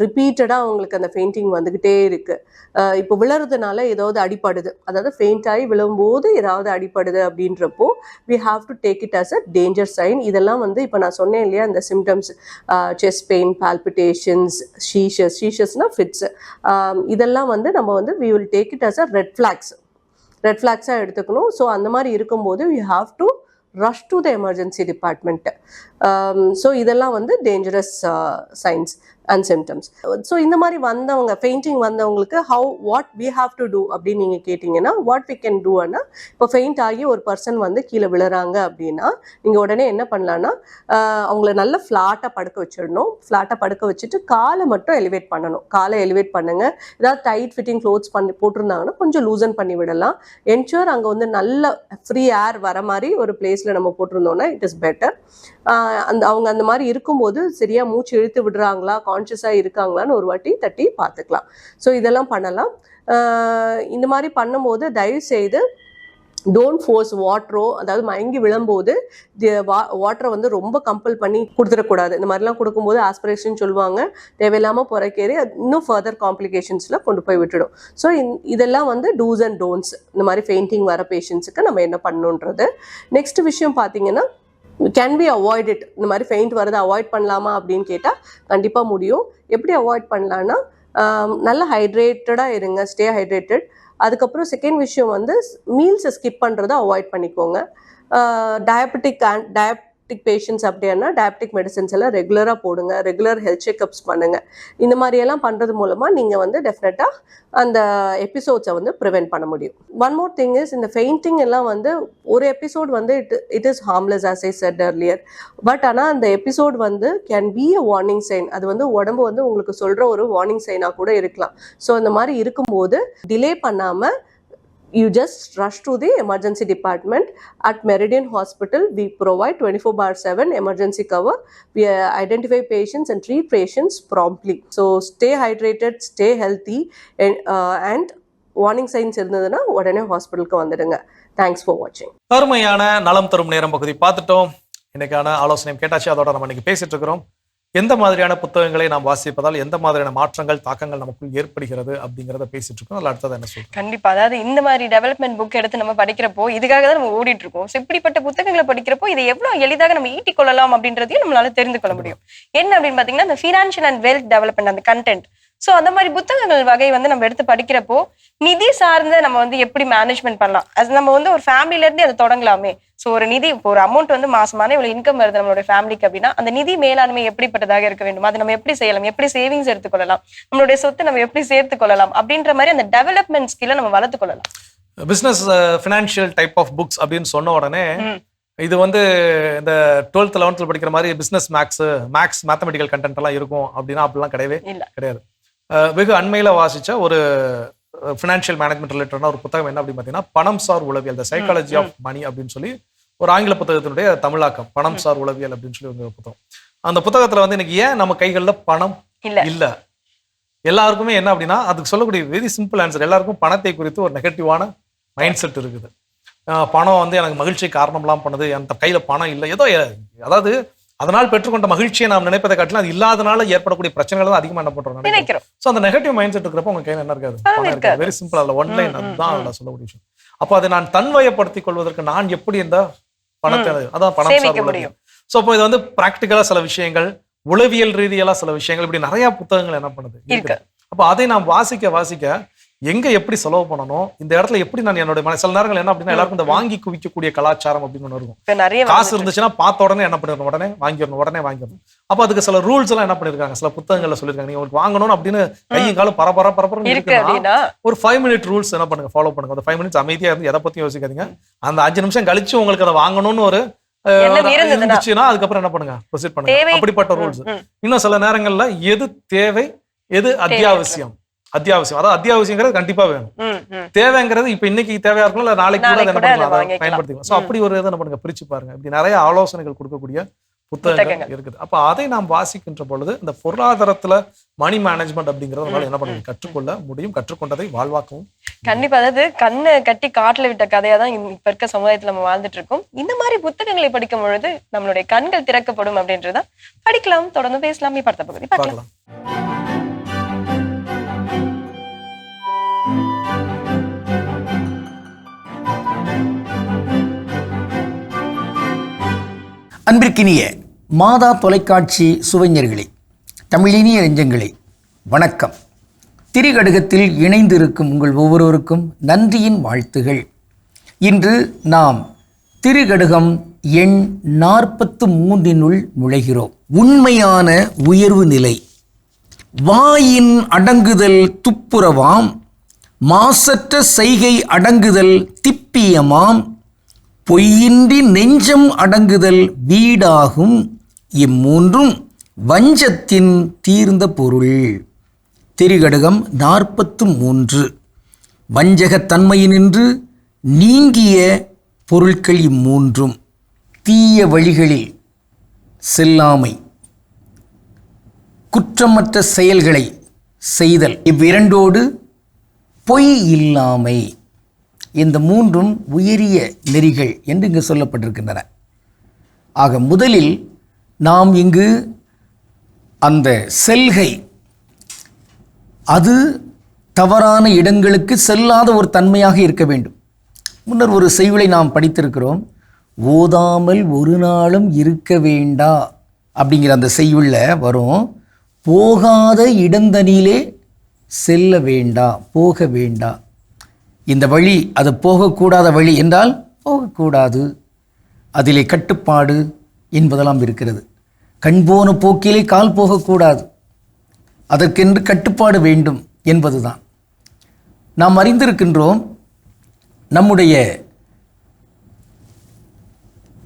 ரிப்பீட்டடாக அவங்களுக்கு அந்த ஃபெயிண்டிங் வந்துக்கிட்டே இருக்குது, இப்போ விழுறதுனால ஏதாவது அடிப்படுது, அதாவது ஃபெயிண்ட் ஆகி விழும்போது ஏதாவது அடிப்படுது அப்படின்றப்போ we have to take it as a danger sign. இதெல்லாம் வந்து இப்போ நான் சொன்னேன் இல்லையா இந்த சிம்டம்ஸ், செஸ்ட் பெயின், பால்பிட்டேஷன்ஸ், ஷீஷஸ்னா ஃபிட்ஸ், இதெல்லாம் வந்து நம்ம வந்து we will take it as a red ஃப்ளாக்ஸாக எடுத்துக்கணும். ஸோ அந்த மாதிரி இருக்கும்போது we have to rush to the emergency department. So இதெல்லாம் வந்து dangerous signs and symptoms. So இந்த மாதிரி வந்தவங்க ஃபெயிண்டிங் வந்தவங்களுக்கு what we have to do அப்படின்னு நீங்கள் கேட்டிங்கன்னா, வாட் we can do ன்னா, இப்போ ஃபெயிண்ட் ஆகி ஒரு பர்சன் வந்து கீழே விழுறாங்க அப்படின்னா நீங்கள் உடனே என்ன பண்ணலான்னா, அவங்கள நல்ல ஃப்ளாட்டாக படுக்க வச்சிடணும். ஃப்ளாட்டாக படுக்க வச்சுட்டு காலை மட்டும் எலிவேட் பண்ணணும். காலை எலிவேட் பண்ணுங்கள். ஏதாவது டைட் ஃபிட்டிங் க்ளோத்ஸ் போட்டிருந்தாங்கன்னா கொஞ்சம் லூசன் பண்ணி விடலாம். என்ஷூர் அங்கே வந்து நல்ல ஃப்ரீ ஏர் வர மாதிரி ஒரு பிளேஸில் நம்ம போட்டிருந்தோம்னா இட் இஸ் பெட்டர். அவங்க அந்த மாதிரி இருக்கும்போது சரியா மூச்சு இழுத்து விடுறாங்களா, கான்ஷியஸாக இருக்காங்களான்னு ஒரு வாட்டி தட்டி பார்த்துக்கலாம். ஸோ இதெல்லாம் பண்ணலாம். இந்த மாதிரி பண்ணும்போது தயவு செய்து டோன்ட் ஃபோர்ஸ் வாட்டரோ, அதாவது மயங்கி விழும்போது வாட்டரை வந்து ரொம்ப கம்பல் பண்ணி கொடுத்துடக்கூடாது. இந்த மாதிரிலாம் கொடுக்கும்போது ஆஸ்பிரேஷன் சொல்லுவாங்க, தேவையில்லாமல் புறக்கேறி இன்னும் ஃபர்தர் காம்ப்ளிகேஷன்ஸில் கொண்டு போய் விட்டுடும். ஸோ இதெல்லாம் வந்து டூஸ் அண்ட் டோன்ட்ஸ், இந்த மாதிரி ஃபெயிண்டிங் வர பேஷண்ட்ஸுக்கு நம்ம என்ன பண்ணணுன்றது. நெக்ஸ்ட் விஷயம் பார்த்தீங்கன்னா, கேன் வி அவாய்ட் இட், இந்த மாதிரி ஃபெயிண்ட் வரதை அவாய்ட் பண்ணலாமா அப்படின்னு கேட்டால் கண்டிப்பாக முடியும். எப்படி அவாய்ட் பண்ணலான்னா, நல்ல ஹைட்ரேட்டடாக இருங்க, ஸ்டே ஹைட்ரேட்டட். அதுக்கப்புறம் செகண்ட் விஷயம் வந்து மீல்ஸை ஸ்கிப் பண்ணுறதை அவாய்ட் பண்ணிக்கோங்க. டயபெட்டிக் பேஷண்ட்ஸ் அப்படின்னா டயபெட்டிக் மெடிசன்ஸ் எல்லாம் ரெகுலராக போடுங்க, ரெகுலர் ஹெல்த் செக்அப்ஸ் பண்ணுங்கள். இந்த மாதிரியெல்லாம் பண்ணுறது மூலமாக நீங்கள் வந்து டெஃபினட்டாக அந்த எபிசோட்ஸை வந்து ப்ரிவென்ட் பண்ண முடியும். ஒன் மோர் திங் இஸ், இந்த ஃபெயிண்டிங் எல்லாம் வந்து ஒரு எபிசோட் வந்து it is harmless as I said earlier. But ஆனால் அந்த எபிசோட் வந்து can be a warning sign. அது வந்து உடம்பு வந்து உங்களுக்கு சொல்கிற ஒரு வார்னிங் சைனாக கூட இருக்கலாம். ஸோ அந்த மாதிரி இருக்கும்போது டிலே பண்ணாமல் you just rush to the emergency department. At Meridian Hospital, we provide 24/7 emergency cover. We identify patients and treat patients promptly. So stay hydrated, stay healthy, and warning signs இருந்ததுன்னா உடனே ஹாஸ்பிட்டலுக்கு வந்துடுங்க. Thanks for watching. அருமையான நலம் தரும் நேரம் பகுதி பார்த்துட்டோம். இன்னைக்கான ஆலோசனையும் கேட்டாச்சு. அதோட நம்ம இன்னைக்கு பேசிட்டு இருக்கிறோம், எந்த மாதிரியான புத்தகங்களை நாம் வாசிப்பதால் எந்த மாதிரியான மாற்றங்கள், தாக்கங்கள் நமக்குள் ஏற்படுகிறது அப்படிங்கிறத பேசிட்டு இருக்கோம். அதில் அடுத்தது என்ன சொல்றோம்? கண்டிப்பா, அதாவது இந்த மாதிரி டெவலப்மெண்ட் புக் எடுத்து நம்ம படிக்கிறப்போ இதுக்காக தான் நம்ம ஓடிட்டு இருக்கோம். இப்படிப்பட்ட புத்தகங்களை படிக்கிறப்போ இதை எவ்வளவு எளிதாக நம்ம ஈட்டிக் கொள்ளலாம் அப்படின்றதையும் நம்மளால தெரிந்து கொள்ள முடியும். என்ன அப்படின்னு பாத்தீங்கன்னா, இந்த ஃபினான்ஷியல் அண்ட் வெல்த் டெவலப்மெண்ட், அந்த கண்டென்ட். ஸோ அந்த மாதிரி புத்தகங்கள் வகை வந்து நம்ம எடுத்து படிக்கிறப்போ நிதி சார்ந்த நம்ம வந்து எப்படி மேனேஜ்மெண்ட் பண்ணலாம், அது நம்ம வந்து ஒரு ஃபேமிலில இருந்தே அதை தொடங்கலாமே. ஸோ ஒரு நிதி, இப்போ ஒரு அமௌண்ட் வந்து மாசமான இவ்வளவு இன்கம் வருது நம்மளோட ஃபேமிலிக்கு அப்படின்னா, அந்த நிதி மேலாண்மை எப்படிப்பட்டதாக இருக்க வேண்டும், அதை நம்ம எப்படி செய்யலாம், எப்படி சேவிங்ஸ் எடுத்துக்கொள்ளலாம், நம்மளுடைய சொத்து நம்ம எப்படி சேர்த்து கொள்ளலாம் அப்படின்ற மாதிரி அந்த டெவலப்மெண்ட் ஸ்கில்லை நம்ம வளர்த்து கொள்ளலாம். Business financial type of books அப்படின்னு சொன்ன உடனே இது வந்து இந்த 12th 11th படிக்கிற மாதிரி பிசினஸ் மேக்ஸ் மேத்தமெட்டிக்கல் கண்டென்ட் எல்லாம் இருக்கும் அப்படின்னா அப்படிலாம் கிடையவே கிடையாது. வெகு அண்மையில வாசிச்ச ஒரு ஃபினான்ஷியல் மேனேஜ்மெண்ட் ரிலேட்டடான ஒரு புத்தகம் என்ன அப்படின்னு பார்த்தீங்கன்னா, பணம் சார் உளவியல், த சைக்காலஜி ஆஃப் மணி அப்படின்னு சொல்லி ஒரு ஆங்கில புத்தகத்தினுடைய தமிழாக்கம், பணம் சார் உளவியல் அப்படின்னு சொல்லி ஒரு புத்தகம். அந்த புத்தகத்துல வந்து எனக்கு ஏன் நம்ம கைகள்ல பணம் இல்ல, எல்லாருக்குமே என்ன அப்படின்னா அதுக்கு சொல்லக்கூடிய வெரி சிம்பிள் ஆன்சர், எல்லாருக்கும் பணத்தை குறித்து ஒரு நெகட்டிவான மைண்ட் செட் இருக்குது. பணம் வந்து எனக்கு மகிழ்ச்சி காரணம்லாம் பண்ணுது, அந்த கையில பணம் இல்லை, ஏதோ அதாவது அதனால் பெற்றுக்கொண்ட மகிழ்ச்சியை நாம் நினைப்பதை காட்டிலும் அது இல்லாதனால ஏற்படக்கூடிய பிரச்சனைகள் தான் அதிகமா என்ன பண்றோம். ஸோ அந்த நெகட்டிவ் மைண்ட் செட் இருக்கிறப்ப உங்க கையில என்ன இருக்காது, வெரி சிம்பிள். அதில் ஒன்லைன் அதுதான் அதில் சொல்லக்கூடிய விஷயம். அப்போ அதை நான் தன்வயப்படுத்திக் கொள்வதற்கு நான் எப்படி இந்த பணத்தை, அதான் பணம் சார் உளவியல். ஸோ அப்போ இது வந்து பிராக்டிக்கலா சில விஷயங்கள், உளவியல் ரீதியெல்லா சில விஷயங்கள், இப்படி நிறைய புத்தகங்கள் என்ன பண்ணுது. அப்போ அதை நாம் வாசிக்க எங்க எப்படி செலவு பண்ணணும், இந்த இடத்துல எப்படி நான் என்னோட சில நேரங்கள் என்ன அப்படின்னா, எல்லாருக்கும் இந்த வாங்கி குவிக்கக்கூடிய கலாச்சாரம் அப்படின்னு ஒன்று இருக்கும். காசு இருந்துச்சுன்னா பார்த்த உடனே என்ன பண்ணிடணும், உடனே வாங்கிடணும். அப்ப அதுக்கு சில ரூல்ஸ் எல்லாம் என்ன பண்ணிருக்காங்க, சில புத்தகங்கள்ல சொல்லிருக்காங்க. நீங்க உங்களுக்கு வாங்கணும் அப்படின்னு கையும் காலம் பரபரன்னு இருக்குன்னா ஒரு 5 minute ரூல்ஸ் என்ன பண்ணுங்க, ஃபாலோ பண்ணுங்க. அந்த 5 minutes அமைதியா இருந்து எதை பத்தியும் யோசிக்காதீங்க. அந்த 5 நிமிஷம் கழிச்சு உங்களுக்கு அதை வாங்கணும்னு ஒரு இருந்துச்சுன்னா அதுக்கப்புறம் என்ன பண்ணுங்க, ப்ரொசீட் பண்ணுங்க. அப்படிப்பட்ட ரூல்ஸ். இன்னும் சில நேரங்கள்ல எது தேவை, எது அத்தியாவசியம், அதாவது அத்தியாவசியங்கிறது கண்டிப்பா வேணும், தேவைங்கிறது இப்ப இன்னைக்கு தேவையா இருக்கும், இல்ல நாளைக்கு கூட அதை பயன்படுத்திக்கலாம். சோ அப்படி ஒரு இதை என்ன பண்ணுங்க, பிரிச்சு பாருங்க. இப்படி நிறைய ஆலோசனைகள் கொடுக்கக்கூடிய புத்தகங்கள் இருக்குது. அப்ப அதை நாம் வாசிக்கின்ற பொழுது இந்த பொருளாதாரத்துல மணி மேனேஜ்மெண்ட் அப்படிங்கறது நம்மளால என்ன பண்ண கற்றுக்கொள்ள முடியும், கற்றுக்கொண்டதை வாழ்வாக்கவும் கண்டிப்பா. அதாவது கண்ணை கட்டி காட்டுல விட்ட கதையா தான் இப்ப இருக்க சமுதாயத்துல நம்ம வாழ்ந்துட்டு இருக்கோம். இந்த மாதிரி புத்தகங்களை படிக்கும் பொழுது நம்மளுடைய கண்கள் திறக்கப்படும் அப்படின்றத படிக்கலாம். தொடர்ந்து பேசலாம். படுத்த பகுதி பார்க்கலாம். அன்பிற்கினிய மாதா தொலைக்காட்சி சுவைஞர்களே, தமிழினிய நெஞ்சங்களே, வணக்கம். திரிகடுகத்தில் இணைந்திருக்கும் உங்கள் ஒவ்வொருவருக்கும் நன்றியின் வாழ்த்துகள். இன்று நாம் திரிகடுகம் எண் 43 நுழைகிறோம். உண்மையான உயர்வு நிலை. வாயின் அடங்குதல் துப்புரவாம், மாசற்ற செய்கை அடங்குதல் திப்பியமாம், பொய்யின்றி நெஞ்சம் அடங்குதல் வீடாகும், இம்மூன்றும் வஞ்சத்தின் தீர்ந்த பொருள். திரிகடுகம் 43. வஞ்சகத்தன்மையினின்று நீங்கிய பொருட்கள் இம்மூன்றும். தீய வழிகளில் செல்லாமை, குற்றமற்ற செயல்களை செய்தல், இவ்விரண்டோடு பொய் இல்லாமை. இந்த மூன்றும் உயரிய நெறிகள் என்று இங்கு சொல்லப்பட்டிருக்கின்றன. ஆக முதலில் நாம் இங்கு அந்த செல்கை, அது தவறான இடங்களுக்கு செல்லாத ஒரு தன்மையாக இருக்க வேண்டும். முன்னர் ஒரு செய்யுளை நாம் படித்திருக்கிறோம். ஓதாமல் ஒரு நாளும் இருக்க வேண்டா அப்படிங்கிற அந்த செய்யுளில் வரும், போகாத இடந்தனிலே செல்ல வேண்டா, போக வேண்டா. இந்த வழி அது போகக்கூடாத வழி என்றால் போகக்கூடாது, அதிலே கட்டுப்பாடு என்பதெல்லாம் இருக்கிறது. கண் போன போக்கிலே கால் போகக்கூடாது, அதற்கென்று கட்டுப்பாடு வேண்டும் என்பதுதான். நாம் அறிந்திருக்கின்றோம், நம்முடைய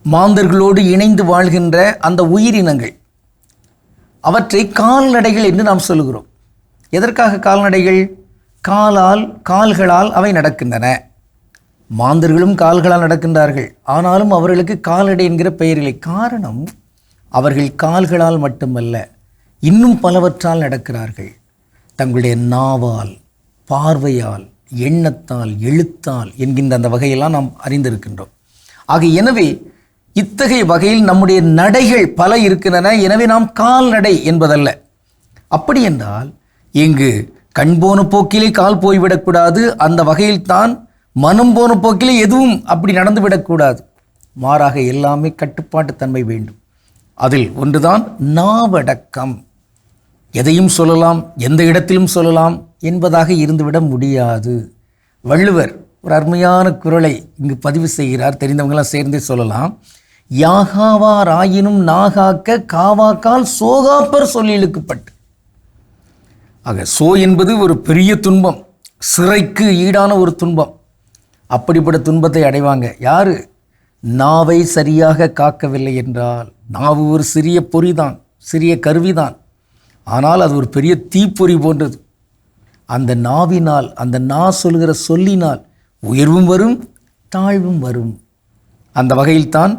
மாந்தர்களோடு இணைந்து வாழ்கின்ற அந்த உயிரினங்கள், அவற்றை கால்நடைகள் என்று நாம் சொல்லுகிறோம். எதற்காக கால்நடைகள்? கால்களால் அவை நடக்கின்றன. மாந்தர்களும் கால்களால் நடக்கின்றார்கள், ஆனாலும் அவர்களுக்கு கால்நடை என்கிற பெயரில்லை. காரணம், அவர்கள் கால்களால் மட்டுமல்ல, இன்னும் பலவற்றால் நடக்கிறார்கள். தங்களுடைய நாவால், பார்வையால், எண்ணத்தால், எழுத்தால் என்கின்ற அந்த வகையெல்லாம் நாம் அறிந்திருக்கின்றோம். ஆக எனவே இத்தகைய வகையில் நம்முடைய நடைகள் பல இருக்கின்றன. எனவே நாம் கால்நடை என்பதல்ல. அப்படி என்றால் இங்கு கண் போன போக்கிலே கால் போய்விடக்கூடாது, அந்த வகையில் தான் மனம் போன போக்கிலே எதுவும் அப்படி நடந்துவிடக்கூடாது. மாறாக எல்லாமே கட்டுப்பாட்டு தன்மை வேண்டும். அதில் ஒன்றுதான் நாவடக்கம். எதையும் சொல்லலாம், எந்த இடத்திலும் சொல்லலாம் என்பதாக இருந்துவிட முடியாது. வள்ளுவர் ஒரு அருமையான குறளை இங்கு பதிவு செய்கிறார், தெரிந்தவங்களாம் சேர்ந்தே சொல்லலாம். யாகாவார் ஆயினும் நாகாக்க காவாக்கால் சோகாப்பர் சொல்லிழுக்கப்பட்டு. ஆக சோ என்பது ஒரு பெரிய துன்பம், சிறைக்கு ஈடான ஒரு துன்பம். அப்படிப்பட்ட துன்பத்தை அடைவாங்க யாரு? நாவை சரியாக காக்கவில்லை என்றால். நாவு ஒரு சிறிய பொறிதான், சிறிய கருவிதான், ஆனால் அது ஒரு பெரிய தீப்பொறி போன்றது. அந்த நாவினால், அந்த நா சொல்கிற சொல்லினால் உயர்வும் வரும், தாழ்வும் வரும். அந்த வகையில்தான்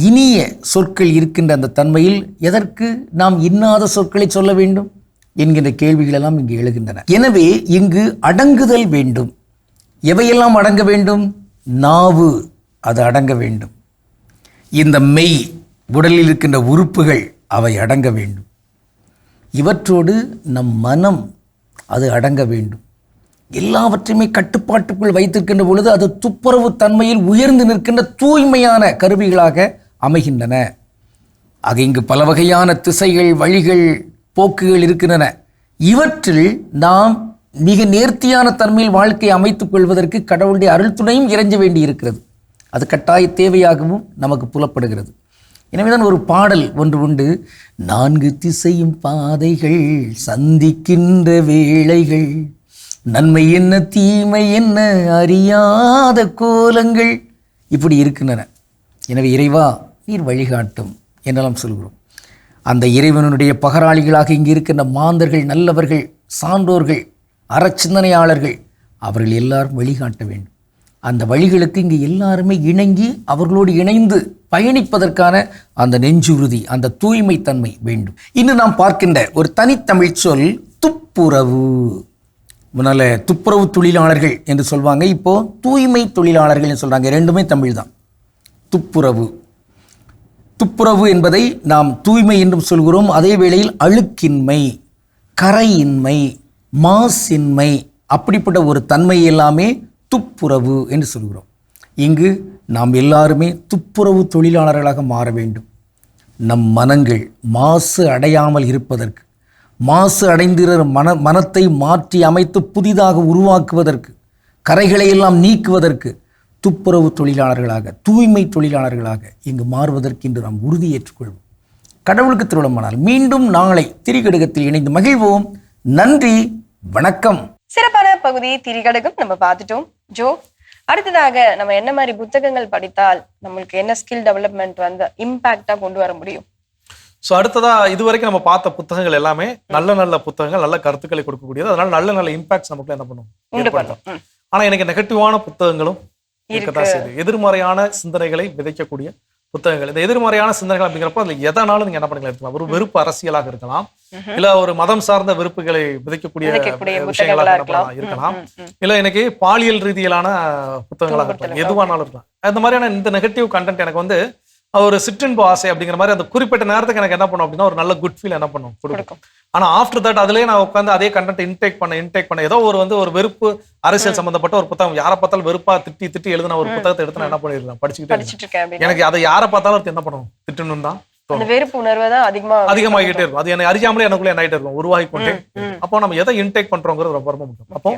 இனிய சொற்கள் இருக்கின்ற அந்த தன்மையில் எதற்கு நாம் இன்னாத சொற்களை சொல்ல வேண்டும் என்கின்ற கேள்விகள் எல்லாம் இங்கு எழுகின்றன. எனவே இங்கு அடங்குதல் வேண்டும். எவையெல்லாம் அடங்க வேண்டும்? நாவு, அது அடங்க வேண்டும். இந்த மெய், உடலில் இருக்கின்ற உறுப்புகள், அவை அடங்க வேண்டும். இவற்றோடு நம் மனம், அது அடங்க வேண்டும். எல்லாவற்றையுமே கட்டுப்பாட்டுக்குள் வைத்திருக்கின்ற பொழுது அது துப்புரவு தன்மையில் உயர்ந்து நிற்கின்ற தூய்மையான கருவிகளாக அமைகின்றன. ஆக இங்கு பல வகையான திசைகள், வழிகள், போக்குகள் இருக்கின்றன. இவற்றில் நாம் மிக நேர்த்தியான தன்மையில் வாழ்க்கையை அமைத்துக் கொள்வதற்கு கடவுளுடைய அருள் துணையும் இறைஞ்ச வேண்டி இருக்கிறது. அது கட்டாய தேவையாகவும் நமக்கு புலப்படுகிறது. எனவேதான் ஒரு பாடல் ஒன்று உண்டு. 4 திசையும் பாதைகள் சந்திக்கின்ற வேளைகள், நன்மை என்ன தீமை என்ன அறியாத கோலங்கள், இப்படி இருக்கின்றன. எனவே இறைவா நீர் வழிகாட்டும் என்றெல்லாம் சொல்கிறோம். அந்த இறைவனுடைய பகராளிகளாக இங்கு இருக்கின்ற மாந்தர்கள், நல்லவர்கள், சான்றோர்கள், அறச்சிந்தனையாளர்கள், அவர்கள் எல்லாரும் வழிகாட்ட வேண்டும். அந்த வழிகளுக்கு இங்கு எல்லாருமே இணங்கி அவர்களோடு இணைந்து பயணிப்பதற்கான அந்த நெஞ்சுறுதி, அந்த தூய்மைத்தன்மை வேண்டும். இன்று நாம் பார்க்கின்ற ஒரு தனித்தமிழ் சொல் துப்புரவு. முன்னால் துப்புரவு தொழிலாளர்கள் என்று சொல்வாங்க, இப்போது தூய்மை தொழிலாளர்கள் என்று சொல்கிறாங்க. ரெண்டுமே தமிழ் தான். துப்புரவு துப்புரவு என்பதை நாம் தூய்மை என்றும் சொல்கிறோம். அதே வேளையில் அழுக்கின்மை, கரையின்மை, மாசின்மை, அப்படிப்பட்ட ஒரு தன்மை எல்லாமே துப்புரவு என்று சொல்கிறோம். இங்கு நாம் எல்லாருமே துப்புரவு தொழிலாளர்களாக மாற வேண்டும். நம் மனங்கள் மாசு அடையாமல் இருப்பதற்கு, மாசு அடைந்திருக்கிற மனத்தை மாற்றி அமைத்து புதிதாக உருவாக்குவதற்கு, கரைகளை எல்லாம் நீக்குவதற்கு துப்புரவு தொழிலாளர்களாக, தூய்மை தொழிலாளர்களாக இங்கு மாறுவதற்கு இன்று நாம் உறுதியேற்றுக்கொள்வோம். கடவுளுக்கு திருவிழமானால் மீண்டும் நாளை திரிகடுகத்தில் இணைந்து மகிழ்வோம். நன்றி, வணக்கம். சிறப்பான பகுதி திரிகடுகம் நம்ம பார்த்துட்டோம். ஜோ, அடுத்ததாக நம்ம என்ன மாதிரி புத்தகங்கள் படித்தால் நம்மளுக்கு என்ன ஸ்கில் டெவலப்மெண்ட் வந்து இம்பாக்டா கொண்டு வர முடியும்? ஸோ அடுத்ததா இதுவரைக்கும் நம்ம பார்த்த புத்தகங்கள் எல்லாமே நல்ல நல்ல புத்தகங்கள், நல்ல கருத்துக்களை கொடுக்கக்கூடியது. அதனால நல்ல நல்ல இம்பாக்ட்ஸ் நமக்கு என்ன பண்ணும். ஆனா எனக்கு நெகட்டிவான புத்தகங்களும் இருக்கதான் செய்யுது. எதிர்மறையான சிந்தனைகளை விதைக்கக்கூடிய புத்தகங்கள். இந்த எதிர்மறையான சிந்தனைகள் அப்படிங்கிறப்போ அதுல எதனாலும் நீங்க என்ன பண்ணலாம் இருக்கலாம். ஒரு வெறுப்பு அரசியலாக இருக்கலாம், இல்ல ஒரு மதம் சார்ந்த வெறுப்புகளை விதைக்கக்கூடிய விஷயங்களாக இருக்கலாம், இல்ல எனக்கு பாலியல் ரீதியிலான புத்தகங்களாக இருக்கலாம், எதுவானாலும் இருக்கலாம். அந்த மாதிரியான இந்த நெகட்டிவ் கண்டென்ட் எனக்கு வந்து ஒரு சிற்றின்பு ஆசை அப்படிங்கிற மாதிரி அந்த குறிப்பிட்ட நேரத்துக்கு எனக்கு என்ன பண்ணும் அப்படின்னா ஒரு நல்ல குட் ஃபீல் என்ன பண்ணும் கொடுக்கும். ஆனா ஆஃப்டர் தட் அதுலயே நான் உட்காந்து அதே கண்டென்ட் இன்டேக் பண்ண ஏதோ ஒரு வெறுப்பு அரசியல் சம்பந்தப்பட்ட ஒரு புத்தகம், யாரை பார்த்தாலும் வெறுப்பா திட்டி எழுதின ஒரு புத்தகத்தை எடுத்து நான் என்ன பண்ணிருக்கேன், படிச்சுக்கிட்டே எனக்கு அதை யாரை பார்த்தாலும் என்ன பண்ணும், திட்டணும் தான் வெறுப்பு உணர்வு தான் அதிகமாகிட்டே இருக்கும். அது எனக்கு அறியாமலே எனக்குள்ள என்ன ஆகிட்டே இருக்கும், உருவாகி கொண்டே. அப்போ நம்ம எதை இன்டேக் பண்றோங்கிறது ரொம்ப ரொம்ப முக்கியம். அப்போ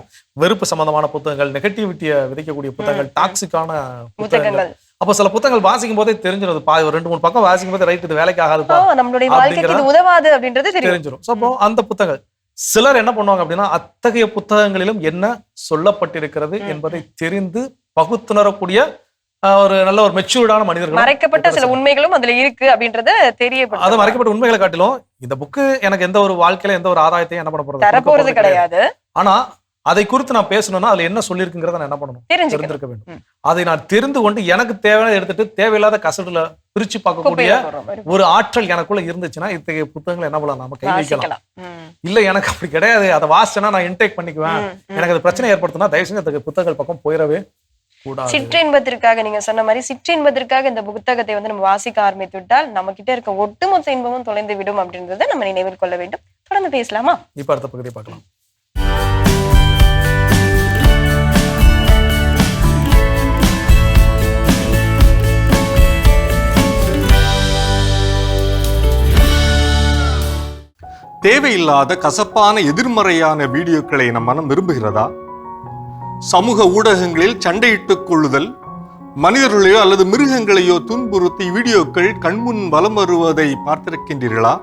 வெறுப்பு சம்பந்தமான புத்தகங்கள், நெகட்டிவிட்டியை விதைக்கக்கூடிய புத்தகங்கள், டாக்ஸிக்கான புத்தகங்கள். அப்போ சில புத்தகங்கள் வாசிக்கும் போதே தெரிஞ்சிடும், ஒரு 2-3 பக்கம் வாசிக்கும் போது ரைட் இது வேலைக்கு ஆகாதுப்பா, நம்மளுடைய வாழ்க்கைக்கு இது உதவாது அப்படின்றது தெரிஞ்சிடும். சோ அப்போ அந்த புத்தகங்கள் சிலர் என்ன பண்ணுவாங்க அப்படின்னா அத்தகைய புத்தகங்களிலும் என்ன சொல்லப்பட்டிருக்கிறது என்பதை தெரிந்து பகுத்துணரக்கூடிய ஒரு நல்ல ஒரு மெச்சூர்டான மனிதர்கள், மறைக்கப்பட்ட சில உண்மைகளும் அதுல இருக்கு அப்படின்றத தெரியப்படுத்தும். அது மறைக்கப்பட்ட உண்மைகளை காட்டிலும் இந்த புக்கு எனக்கு எந்த ஒரு வாழ்க்கையில எந்த ஒரு ஆதாயத்தையும் என்ன பண்ண போறது கிடையாது. ஆனா அதை குறித்து நான் பேசணும்னா அதுல என்ன சொல்லியிருக்குங்கிறத நான் என்ன பண்ணணும், தெரிஞ்சிருக்க வேண்டும். அதை நான் தெரிந்து கொண்டு எனக்கு தேவையான எடுத்துட்டு தேவையில்லாத கசடுல பிரிச்சு பார்க்கக்கூடிய ஒரு ஆற்றல் எனக்குள்ள இருந்துச்சுன்னா இத்தகைய புத்தகங்களை என்ன பண்ணலாம், நாம கை வைக்கலாம். இல்ல எனக்கு அப்படி கிடையாது, அதை வாசிச்சேன்னா நான் இன்டேக் பண்ணிக்குவேன், எனக்கு அது பிரச்சனை ஏற்படுத்தினா தயவு செஞ்சு அந்த புத்தகங்கள் பக்கம் போயிடவே கூடாது. சிற்றின்பத்திற்காக நீங்க சொன்ன மாதிரி சிற்றின்பத்திற்காக இந்த புத்தகத்தை வந்து நம்ம வாசிக்க ஆரம்பித்து விட்டால் நம்ம கிட்ட இருக்க ஒட்டுமொத்த இன்பமும் தொலைந்து விடும் அப்படின்றத நம்ம நினைவில் கொள்ள வேண்டும். தொடர்ந்து பேசலாமா? இப்ப அடுத்த பகுதியை பார்க்கலாம். தேவையில்லாத கசப்பான எதிர்மறையான வீடியோக்களை நம் மனம் விரும்புகிறதா? சமூக ஊடகங்களில் சண்டையிட்டுக் கொள்ளுதல், மனிதர்களையோ அல்லது மிருகங்களையோ துன்புறுத்தி வீடியோக்கள் கண்முன் வலம் வருவதை பார்த்திருக்கின்றீர்களா?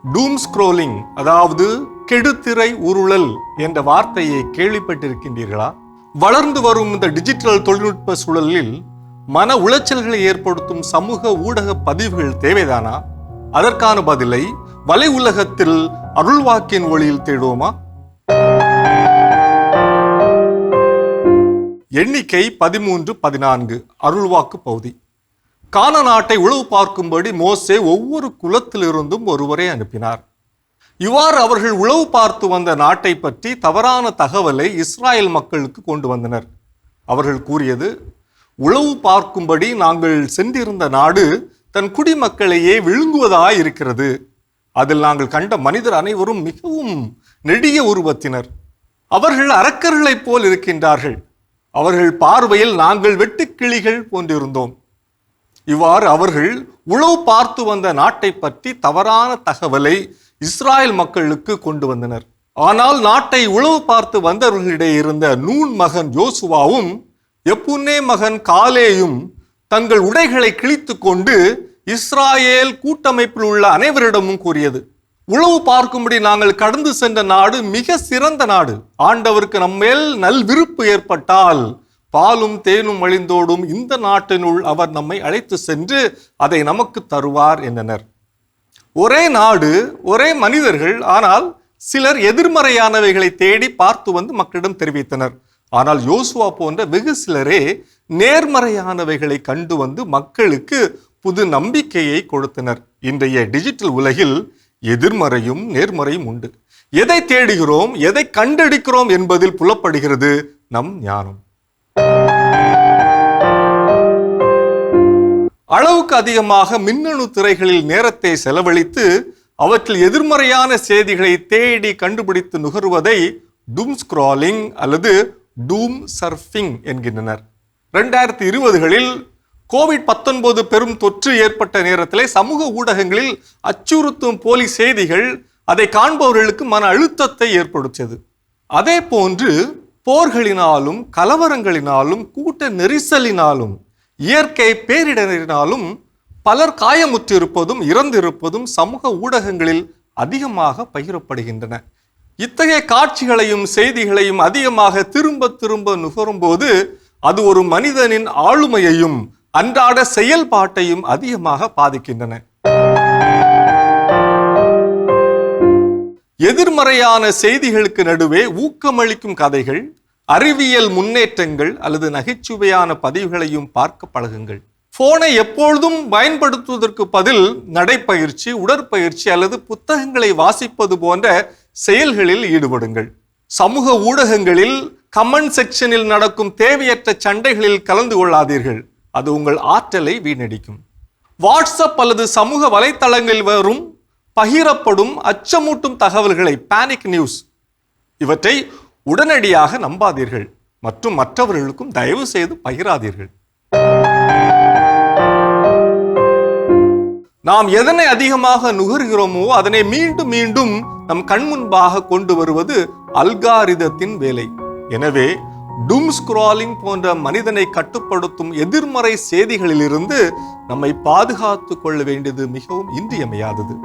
டூம் ஸ்க்ரோலிங், அதாவது கெடுதிரை உருளல் என்ற வார்த்தையை கேள்விப்பட்டிருக்கின்றீர்களா? வளர்ந்து வரும் இந்த டிஜிட்டல் தொழில்நுட்ப சூழலில் மன உளைச்சல்களை ஏற்படுத்தும் சமூக ஊடக பதிவுகள் தேவைதானா? அதற்கான பதிலை வலை உலகத்தில் அருள்வாக்கின் ஒளியில் தேடுவோமா? எண்ணிக்கை 13-14 அருள்வாக்கு பகுதி. கானா நாட்டை உளவு பார்க்கும்படி மோசே ஒவ்வொரு குலத்திலிருந்தும் ஒருவரை அனுப்பினார். இவ்வாறு அவர்கள் உளவு பார்த்து வந்த நாட்டை பற்றி தவறான தகவலை இஸ்ராயல் மக்களுக்கு கொண்டு வந்தனர். அவர்கள் கூறியது, உளவு பார்க்கும்படி நாங்கள் சென்றிருந்த நாடு தன் குடிமக்களையே விழுங்குவதாய் இருக்கிறது. அதில் நாங்கள் கண்ட மனிதர் அனைவரும் மிகவும் நெடிய உருவத்தினர். அவர்கள் அரக்கர்களைப் போல் இருக்கின்றார்கள். அவர்கள் பார்வையில் நாங்கள் வெட்டுக்கிளிகள் போன்றிருந்தோம். இவ்வாறு அவர்கள் உளவு பார்த்து வந்த நாட்டை பற்றி தவறான தகவலை இஸ்ராயல் மக்களுக்கு கொண்டு வந்தனர். ஆனால் நாட்டை உளவு பார்த்து வந்தவர்களிடையே இருந்த நூன் மகன் யோசுவாவும் எப்புன்னே மகன் காலேயும் தங்கள் உடைகளை கிழித்து கொண்டு இஸ்ராயேல் கூட்டமைப்பில் உள்ள அனைவரிடமும் கூறியது, உளவு பார்க்கும்படி நாங்கள் கடந்து சென்ற நாடு மிக சிறந்த நாடு. ஆண்டவருக்கு நம்மேல் நல்விருப்பு ஏற்பட்டால் பாலும் தேனும் வழிந்தோடும் இந்த நாட்டினுள் அவர் நம்மை அழைத்து சென்று அதை நமக்கு தருவார் என்றனர். ஒரே நாடு, ஒரே மனிதர்கள், ஆனால் சிலர் எதிர்மறையானவைகளை தேடி பார்த்து வந்து மக்களிடம் தெரிவித்தனர். ஆனால் யோசுவா போன்ற வெகு சிலரே நேர்மறையானவைகளை கண்டு வந்து மக்களுக்கு புது நம்பிக்கையை கொடுத்தனர். இன்றைய டிஜிட்டல் உலகில் எதிர்மறையும் நேர்மறையும் உண்டு. எதை தேடுகிறோம், எதை கண்டெடுக்கிறோம் என்பதில் புலப்படுகிறது நம் ஞானம். அளவுக்கு அதிகமாக மின்னணு திரைகளில் நேரத்தை செலவழித்து அவற்றில் எதிர்மறையான செய்திகளை தேடி கண்டுபிடித்து நுகர்வதை டூம் ஸ்க்ராலிங் அல்லது டூம் சர்ஃபிங் என்கின்றனர். 2020களில் COVID-19 பெரும் தொற்று ஏற்பட்ட நேரத்திலே சமூக ஊடகங்களில் அச்சுறுத்தும் போலி செய்திகள் அதை காண்பவர்களுக்கு மன அழுத்தத்தை ஏற்படுத்தியது. அதே போன்று போர்களினாலும் கலவரங்களினாலும் கூட்ட நெரிசலினாலும் இயற்கை பேரிடரினாலும் பலர் காயமுற்றிருப்பதும் இறந்திருப்பதும் சமூக ஊடகங்களில் அதிகமாக பகிரப்படுகின்றன. இத்தகைய காட்சிகளையும் செய்திகளையும் அதிகமாக திரும்ப திரும்ப நுகரும்போது அது ஒரு மனிதனின் ஆளுமையையும் அன்றாட செயல்பாட்டையும் அதிகமாக பாதிக்கின்றன. எதிர்மறையான செய்திகளுக்கு நடுவே ஊக்கமளிக்கும் கதைகள், அறிவியல் முன்னேற்றங்கள் அல்லது நகைச்சுவையான பதிவுகளையும் பார்க்க பழகுங்கள். போனை எப்பொழுதும் பயன்படுத்துவதற்கு பதில் நடைப்பயிற்சி, உடற்பயிற்சி அல்லது புத்தகங்களை வாசிப்பது போன்ற செயல்களில் ஈடுபடுங்கள். சமூக ஊடகங்களில் கமெண்ட் செக்ஷனில் நடக்கும் தேவையற்ற சண்டைகளில் கலந்து கொள்ளாதீர்கள். அது உங்கள் ஆற்றலை வீணடிக்கும். வாட்ஸ்அப் அல்லது சமூக வலைத்தளங்களில் வரும் பகிரப்படும் அச்சமூட்டும் தகவல்களை, பேனிக் நியூஸ், இவற்றை உடனடியாக நம்பாதீர்கள் மற்றும் மற்றவர்களுக்கும் தயவு செய்து பகிராதீர்கள். நாம் எதனை அதிகமாக நுகர்கிறோமோ அதனை மீண்டும் மீண்டும் நம் கண்முன்பாக கொண்டு வருவது அல்காரிதத்தின் வேலை. எனவே டூம் ஸ்க்ராலிங் போன்ற மனிதனை கட்டுப்படுத்தும் எதிர்மறை செய்திகளிலிருந்து நம்மை பாதுகாத்து கொள்ள வேண்டியது மிகவும் இன்றியமையாதது.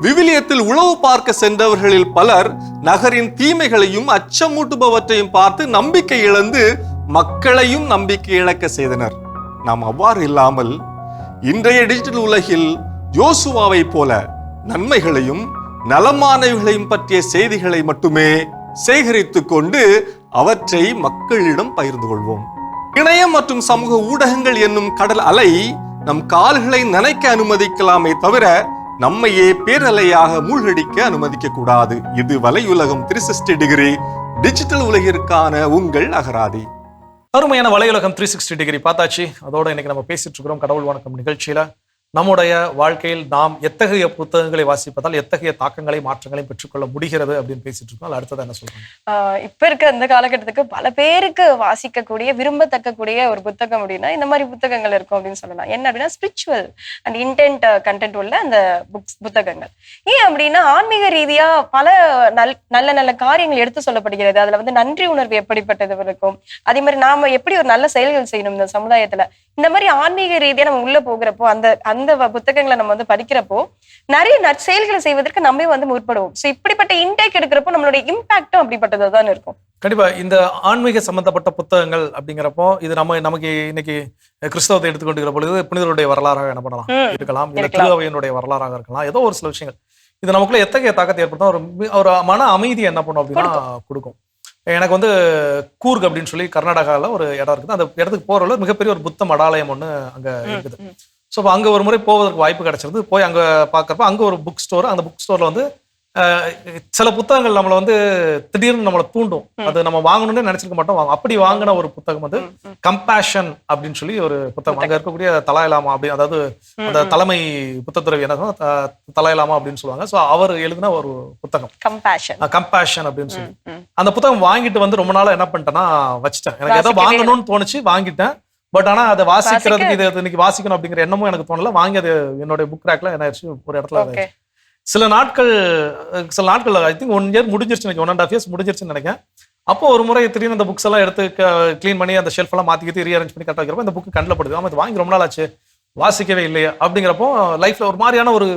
விவிலியத்தில் உளவு பார்க்க சென்றவர்களில் பலர் நகரின் தீமைகளையும் அச்சமூட்டுபவற்றையும் பார்த்து நம்பிக்கை இழந்து மக்களையும் நம்பிக்கை இழக்க செய்தனர். நாம் அவ்வாறு இல்லாமல் இன்றைய டிஜிட்டல் உலகில் யோசுவாவை போல நன்மைகளையும் நலமானவைகளையும் பற்றிய செய்திகளை மட்டுமே சேகரித்துக் கொண்டு அவற்றை மக்களிடம் பகிர்ந்து கொள்வோம். இணையம் மற்றும் சமூக ஊடகங்கள் என்னும் கடல் அலை நம் கால்களை நனைக்க அனுமதிக்கலாமே தவிர நம்மையே பேரலையாக மூழ்கடிக்க அனுமதிக்க கூடாது. இது வலையுலகம் 360 டிகிரி டிஜிட்டல் உலகிற்கான உங்கள் அகராதி. அருமையான வலையுலகம் 360 டிகிரி பார்த்தாச்சு. அதோட இன்னைக்கு நம்ம பேசிட்டு இருக்கிறோம் கடவுள் வணக்கம் நிகழ்ச்சியில நம்முடைய வாழ்க்கையில் நாம் எத்தகைய புத்தகங்களை வாசிப்பதால் எத்தகைய தாக்கங்களை மாற்றங்களையும் பெற்றுக்கொள்ள முடிகிறது அப்படின்னு பேசிட்டு இருக்கோம். அடுத்தது என்ன சொல்றாங்க? இப்ப இருக்க இந்த காலகட்டத்துக்கு பல பேருக்கு வாசிக்கக்கூடிய விரும்பத்தக்கக்கூடிய ஒரு புத்தகம் அப்படின்னா இந்த மாதிரி புத்தகங்கள் இருக்கும் அப்படின்னு சொல்லலாம். என்ன அப்படின்னா ஸ்பிரிச்சுவல் அண்ட் இன்டென்ட் கண்டென்ட் உள்ள அந்த புத்தகங்கள். ஏன் அப்படின்னா ஆன்மீக ரீதியா பல நல்ல நல்ல காரியங்கள் எடுத்து சொல்லப்படுகிறது. அதுல வந்து நன்றி உணர்வு எப்படிப்பட்டது இருக்கும், அதே மாதிரி நாம எப்படி ஒரு நல்ல செயல்கள் செய்யணும் இந்த சமுதாயத்துல, இந்த மாதிரி ஆன்மீக ரீதியா நம்ம உள்ள போகிறப்போ அந்த புத்தகங்களை நம்ம வந்து படிக்கிறப்போ நிறைய நற்செயல்களை செய்வதற்கு நம்ம வந்து முற்படுவோம். சோ இப்படிப்பட்ட இன்டேக் எடுக்கிறப்போ நம்மளுடைய இம்பாக்டும் அப்படிப்பட்டதான் இருக்கும். கண்டிப்பா இந்த ஆன்மீக சம்பந்தப்பட்ட புத்தகங்கள் அப்படிங்கிறப்போ இது நமக்கு இன்னைக்கு கிறிஸ்தவத்தை எடுத்துக்கொண்டிருக்கிற பொழுது புனிதருடைய வரலாறாக என்ன பண்ணலாம் இருக்கலாம், இல்ல திருவையினுடைய வரலாறாக இருக்கலாம். ஏதோ ஒரு சில விஷயங்கள் இது நமக்குள்ள எத்தகைய தாக்கத்தை ஏற்படுத்தும், ஒரு மன அமைதியை என்ன பண்ணும் அப்படின்னா கொடுக்கும். எனக்கு வந்து கூர்க் அப்படின்னு சொல்லி கர்நாடகாவில் ஒரு இடம் இருக்குது. அந்த இடத்துக்கு போறதுல மிகப்பெரிய ஒரு புத்த மடாலயம் ஒன்று அங்க இருக்குது. ஸோ இப்போ அங்கே ஒரு முறை போவதற்கு வாய்ப்பு கிடைச்சிருந்து போய் அங்கே பார்க்குறப்ப அங்கே ஒரு புக் ஸ்டோர், அந்த புக் ஸ்டோரில் வந்து சில புத்தகங்கள் நம்மளை வந்து திடீர்னு நம்மளை தூண்டும். அது நம்ம வாங்கணும்னு நினைச்சிருக்க மாட்டோம். அப்படி வாங்கின ஒரு புத்தகம் வந்து கம்பேஷன் அப்படின்னு சொல்லி ஒரு புத்தகம். அங்கே இருக்கக்கூடிய தலாயிலாமா அப்படி, அதாவது அந்த தலைமை புத்தத்துறவி என்ன தலாயிலாமா அப்படின்னு சொல்லுவாங்க. ஸோ அவர் எழுதின ஒரு புத்தகம் கம்பேஷன் அப்படின்னு சொல்லி அந்த புத்தகம் வாங்கிட்டு வந்து ரொம்ப நாளா என்ன பண்ணிட்டேன்னா வச்சுட்டேன். எனக்கு ஏதோ வாங்கணும்னு தோணுச்சு, வாங்கிட்டேன். பட் ஆனா அதை வாசிக்கிறதுக்கு இது இன்னைக்கு வாசிக்கணும் அப்படிங்கிற எண்ணமும் எனக்கு தோணல. வாங்கி அது என்னுடைய புக் ரேக்ல என்ன ஆயிடுச்சு ஒரு இடத்துல. சில நாட்கள் ஐ திங்க் 1 year முடிஞ்சிருச்சு, எனக்கு 1.5 years முடிஞ்சிருச்சுன்னு நினைக்கிறேன். அப்போ ஒரு முறை திடீர்னு அந்த புக்ஸ் எல்லாம் எடுத்து கிளீன் பண்ணி அந்த ஷெல்ஃப் எல்லாம் மாத்திக்கிட்டு ரீஅரேஞ்ச் பண்ணி கரெக்டாக வைக்கிறப்போ இந்த புக்கு கண்ணில் படுது. ஆமா இது வாங்கி ரொம்ப நாள் ஆச்சு, வாசிக்கவே இல்லையா அப்படிங்கிறப்போ லைஃப்ல ஒரு மாதிரியான ஒரு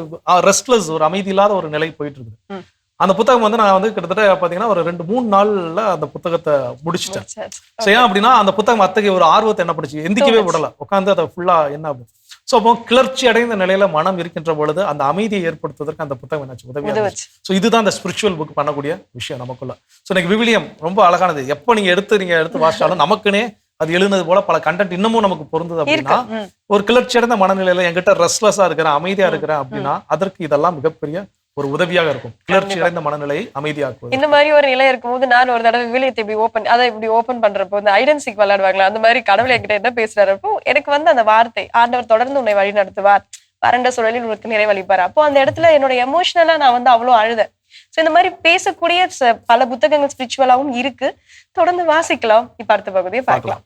ரெஸ்ட்லெஸ், ஒரு அமைதி இல்லாத ஒரு நிலை போயிட்டு இருக்குது. அந்த புத்தகம் வந்து நான் வந்து கிட்டத்தட்ட பாத்தீங்கன்னா ஒரு 2-3 நாள்ல அந்த புத்தகத்தை முடிச்சுட்டேன். ஏன் அப்படின்னா அந்த புத்தகம் அத்தகைய ஒரு ஆர்வத்தை என்ன பண்ணுச்சு, எந்திக்கவே விடல, உட்காந்து அதை ஃபுல்லா என்ன ஸோ அப்போ கிளர்ச்சி அடைந்த நிலையில மனம் இருக்கின்ற பொழுது அந்த அமைதியை ஏற்படுத்துவதற்கு அந்த புத்தகம் என்னாச்சு உதவியா. ஸோ இதுதான் அந்த ஸ்பிரிச்சுவல் புக் பண்ணக்கூடிய விஷயம் நமக்குள்ள. ஸோ இன்னைக்கு விவிலியம் ரொம்ப அழகானது. எப்போ நீங்க எடுத்து வாசிச்சாலும் நமக்குனே அது எழுந்தது போல பல கண்டென்ட் இன்னமும் நமக்கு பொருந்தது அப்படின்னா, ஒரு கிளர்ச்சி அடைந்த மனநிலையில என்கிட்ட ரெஸ்ட்லெஸ்ஸா இருக்கிறேன், அமைதியா இருக்கிறேன் அப்படின்னா அதற்கு இதெல்லாம் மிகப்பெரிய ஒரு உதவியாக இருக்கும். கிளர்ச்சி அடைந்த மனநிலையை அமைதியாக்குவது. இந்த மாதிரி ஒரு நிலை இருக்கும்போது நான் ஒரு தடவை விவிலியத்தை இப்படி ஓபன் பண்றப்போ இந்த ஐடென்சிக் விளையாடுவாங்களா அந்த மாதிரி கடவுள் என்கிட்ட என்ன பேசுறாரப்போ எனக்கு வந்து அந்த வார்த்தை, ஆண்டவர் தொடர்ந்து உன்னை வழி நடத்துவார், வறண்ட சூழலில் உனக்கு நிறைவளிப்பார். அப்போ அந்த இடத்துல என்னோட எமோஷனலா நான் வந்து அவ்வளோ அழுதேன். ஸோ இந்த மாதிரி பேசக்கூடிய பல புத்தகங்கள் ஸ்பிரிச்சுவலாகவும் இருக்கு. தொடர்ந்து வாசிக்கலாம். இப்ப அடுத்த பகுதியை பார்க்கலாம்.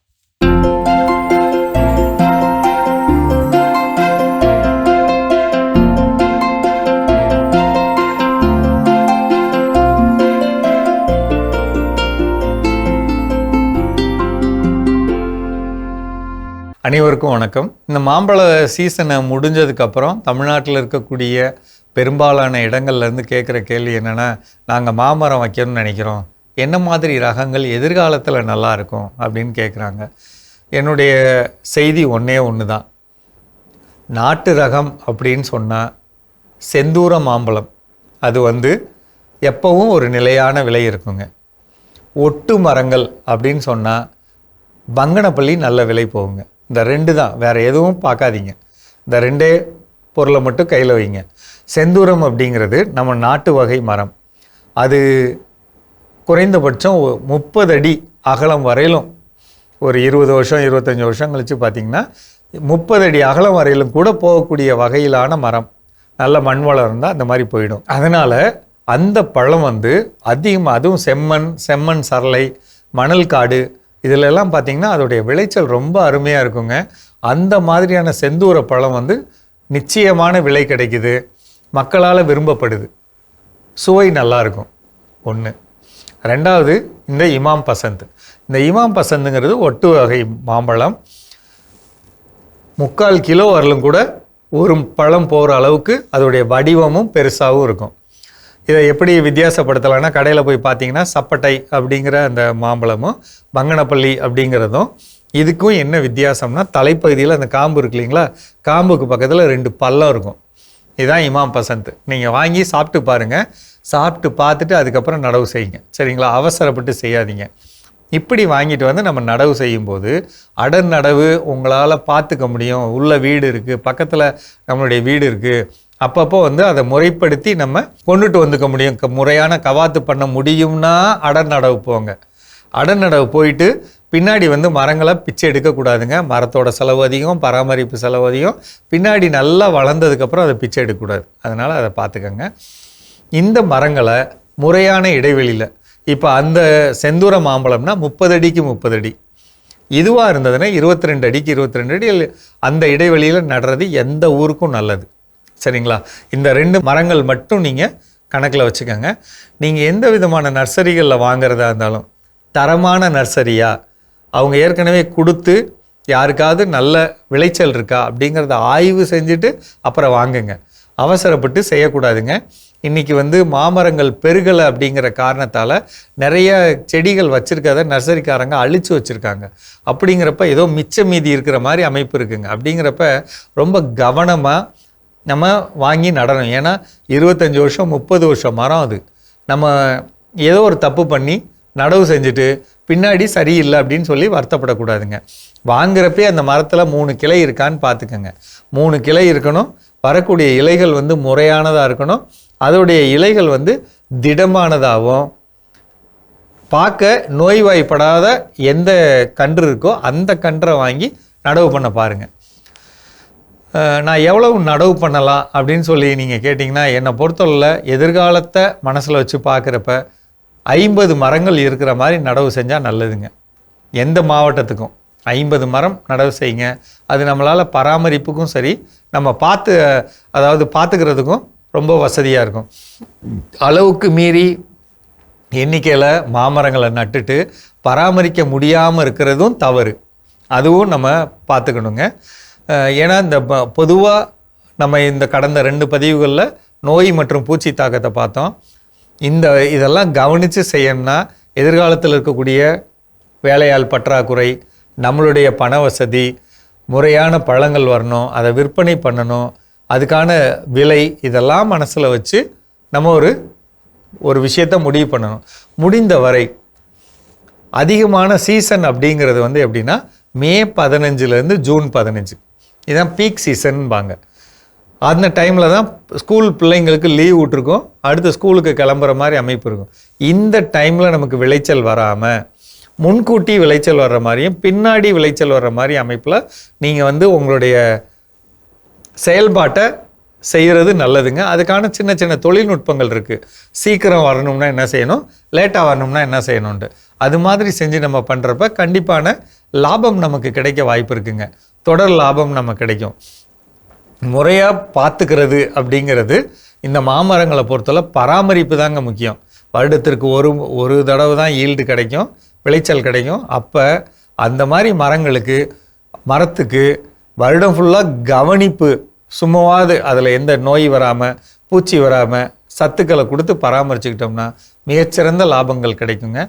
அனைவருக்கும் வணக்கம். இந்த மாம்பழ சீசனை முடிஞ்சதுக்கப்புறம் தமிழ்நாட்டில் இருக்கக்கூடிய பெரும்பாலான இடங்கள்லேருந்து கேட்குற கேள்வி என்னென்னா, நாங்கள் மாமரம் வைக்கணும்னு நினைக்கிறோம், என்ன மாதிரி ரகங்கள் எதிர்காலத்தில் நல்லா இருக்கும் அப்படின்னு கேட்குறாங்க. என்னுடைய செய்தி ஒன்று தான். நாட்டு ரகம் அப்படின்னு சொன்னால் செந்தூர மாம்பழம், அது வந்து எப்போவும் ஒரு நிலையான விலை இருக்குங்க. ஒட்டு மரங்கள் அப்படின்னு சொன்னால் பங்கனப்பள்ளி நல்ல விலை போகுங்க. இந்த 2 தான், வேறு எதுவும் பார்க்காதீங்க. இந்த 2 பொருளை மட்டும் கையில் வைங்க. செந்தூரம் அப்படிங்கிறது நம்ம நாட்டு வகை மரம். அது குறைந்தபட்சம் 30 அடி அகலம் வரையிலும், ஒரு 20 வருஷம் 25 வருஷம் கழித்து பார்த்திங்கன்னா 30 அடி அகலம் வரையிலும் கூட போகக்கூடிய வகையிலான மரம். நல்ல மண் வளம் இருந்தால் அந்த மாதிரி போயிடும். அதனால் அந்த பழம் வந்து அதிகமாக, அதுவும் செம்மண் சரளை, மணல் காடு, இதிலெல்லாம் பார்த்திங்கன்னா அதோடைய விளைச்சல் ரொம்ப அருமையாக இருக்குங்க. அந்த மாதிரியான செந்தூர பழம் வந்து நிச்சயமான விலை கிடைக்குது, மக்களால் விரும்பப்படுது, சுவை நல்லாயிருக்கும். 1. 2வது இந்த இமாம் பசந்த். இந்த இமாம் பசந்துங்கிறது ஒட்டு வகை மாம்பழம். 3/4 கிலோ வரலும் கூட ஒரு பழம் போகிற அளவுக்கு அதோடைய வடிவமும் பெருசாகவும் இருக்கும். இதை எப்படி வித்தியாசப்படுத்தலாம்னா, கடையில் போய் பார்த்தீங்கன்னா சப்பட்டை அப்படிங்கிற அந்த மாம்பழமும் பங்கனப்பள்ளி அப்படிங்கிறதும் இதுக்கும் என்ன வித்தியாசம்னா, தலைப்பகுதியில் அந்த காம்பு இருக்கு இல்லைங்களா, காம்புக்கு பக்கத்தில் 2 பள்ளம் இருக்கும். இதுதான் இமாம் பசந்த். நீங்கள் வாங்கி சாப்பிட்டு பாருங்கள். சாப்பிட்டு பார்த்துட்டு அதுக்கப்புறம் நடவு செய்யுங்க, சரிங்களா? அவசரப்பட்டு செய்யாதீங்க. இப்படி வாங்கிட்டு வந்து நம்ம நடவு செய்யும்போது அடர் நடவு உங்களால் பார்த்துக்க முடியும். உள்ள வீடு இருக்குது, பக்கத்தில் நம்மளுடைய வீடு இருக்குது. அப்பப்போ வந்து அதை முறைப்படுத்தி நம்ம கொண்டுட்டு வந்துக்க முடியும். முறையான கவாத்து பண்ண முடியும்னா அடர் நடவு போங்க. அடர் நடவு போயிட்டு பின்னாடி வந்து மரங்களை பிச்சை எடுக்கக்கூடாதுங்க. மரத்தோட செலவு அதிகம், பராமரிப்பு செலவு அதிகம். பின்னாடி நல்லா வளர்ந்ததுக்கப்புறம் அதை பிச்சை எடுக்கக்கூடாது. அதனால் அதை பார்த்துக்கங்க. இந்த மரங்களை முறையான இடைவெளியில், இப்போ அந்த செந்தூர மாம்பழம்னா 30 அடிக்கு 30 அடி, இதுவாக இருந்ததுன்னா 22 அடிக்கு 22 அடி அந்த இடைவெளியில் நடுறது எந்த ஊருக்கும் நல்லது, சரிங்களா? இந்த 2 மரங்கள் மட்டும் நீங்கள் கணக்கில் வச்சுக்கோங்க. நீங்கள் எந்த விதமான நர்சரிகளில் வாங்குறதா இருந்தாலும் தரமான நர்சரியா, அவங்க ஏற்கனவே கொடுத்து யாருக்காவது நல்ல விளைச்சல் இருக்கா அப்படிங்கிறத ஆய்வு செஞ்சுட்டு அப்புறம் வாங்குங்க. அவசரப்பட்டு செய்யக்கூடாதுங்க. இன்றைக்கி வந்து மாமரங்கள் பெருகலை அப்படிங்கிற காரணத்தால் நிறைய செடிகள் வச்சுருக்கத நர்சரிக்காரங்க அழித்து வச்சுருக்காங்க. அப்படிங்கிறப்ப ஏதோ மிச்ச மீதி இருக்கிற மாதிரி அமைப்பு இருக்குங்க. அப்படிங்கிறப்ப ரொம்ப கவனமாக நம்ம வாங்கி நடணும். ஏன்னா 25 வருஷம் 30 வருஷம் மரம் அது. நம்ம ஏதோ ஒரு தப்பு பண்ணி நடவு செஞ்சுட்டு பின்னாடி சரியில்லை அப்படின்னு சொல்லி வருத்தப்படக்கூடாதுங்க. வாங்குறப்பே அந்த மரத்தில் 3 கிளை இருக்கான்னு பார்த்துக்கோங்க. 3 கிளை இருக்கணும். வரக்கூடிய இலைகள் வந்து முறையானதாக இருக்கணும். அதோடைய இலைகள் வந்து திடமானதாகவும், பார்க்க நோய்வாய்ப்படாத எந்த கன்று இருக்கோ அந்த கன்றை வாங்கி நடவு பண்ண பாருங்கள். நான் எவ்வளவு நடவு பண்ணலாம் அப்படின்னு சொல்லி நீங்கள் கேட்டிங்கன்னா, என்னை பொறுத்தவரையில் எதிர்காலத்தை மனசில் வச்சு பார்க்குறப்ப 50 மரங்கள் இருக்கிற மாதிரி நடவு செஞ்சால் நல்லதுங்க. எந்த மாவட்டத்துக்கும் 50 மரம் நடவு செய்யுங்க. அது நம்மளால் பராமரிப்புக்கும் சரி, நம்ம பார்த்துக்கிறதுக்கும் ரொம்ப வசதியாக இருக்கும். அளவுக்கு மீறி எண்ணிக்கையில் மாமரங்களை நட்டுட்டு பராமரிக்க முடியாமல் இருக்கிறதும் தவறு. அதுவும் நம்ம பார்த்துக்கணுங்க. ஏன்னா இந்த பொதுவாக நம்ம இந்த கடந்த 2 பதிவுகளில் நோய் மற்றும் பூச்சி தாக்கத்தை பார்த்தோம். இதெல்லாம் கவனித்து செய்யணும்னா எதிர்காலத்தில் இருக்கக்கூடிய வேலையாள் பற்றாக்குறை, நம்மளுடைய பண வசதி, முறையான பழங்கள் வரணும், அதை விற்பனை பண்ணணும், அதுக்கான விலை இதெல்லாம் மனசில் வச்சு நம்ம ஒரு விஷயத்தை முடிவு பண்ணணும். முடிந்த வரை அதிகமான சீசன் அப்படிங்கிறது வந்து எப்படின்னா மே 15லேருந்து ஜூன் 15 இதுதான் பீக் சீசன்பாங்க. அந்த டைமில் தான் ஸ்கூல் பிள்ளைங்களுக்கு லீவ் விட்டுருக்கோம், அடுத்த ஸ்கூலுக்கு கிளம்புற மாதிரி அமைப்பு இருக்கும். இந்த டைமில் நமக்கு விளைச்சல் வராமல் முன்கூட்டி விளைச்சல் வர்ற மாதிரியும் பின்னாடி விளைச்சல் வர்ற மாதிரி அமைப்பில் நீங்கள் வந்து உங்களுடைய செயல்பாட்டை செய்கிறது நல்லதுங்க. அதுக்கான சின்ன சின்ன தொழில்நுட்பங்கள் இருக்குது. சீக்கிரம் வரணும்னா என்ன செய்யணும், லேட்டாக வரணும்னா என்ன செய்யணுன்ட்டு அது மாதிரி செஞ்சு நம்ம பண்ணுறப்ப கண்டிப்பான லாபம் நமக்கு கிடைக்க வாய்ப்பு இருக்குங்க. தொடர் லாபம் நமக்கு கிடைக்கும். முறையாக பார்த்துக்கிறது அப்படிங்கிறது இந்த மாமரங்களை பொறுத்தவரை பராமரிப்பு தாங்க முக்கியம். வருடத்திற்கு ஒரு தடவை தான் ஈல்டு கிடைக்கும், விளைச்சல் கிடைக்கும். அப்போ அந்த மாதிரி மரத்துக்கு வருடம் ஃபுல்லாக கவனிப்பு, சும்மாவது அதில் எந்த நோய் வராமல் பூச்சி வராமல் சத்துக்களை கொடுத்து பராமரிச்சுக்கிட்டோம்னா மிகச்சிறந்த லாபங்கள் கிடைக்குங்க.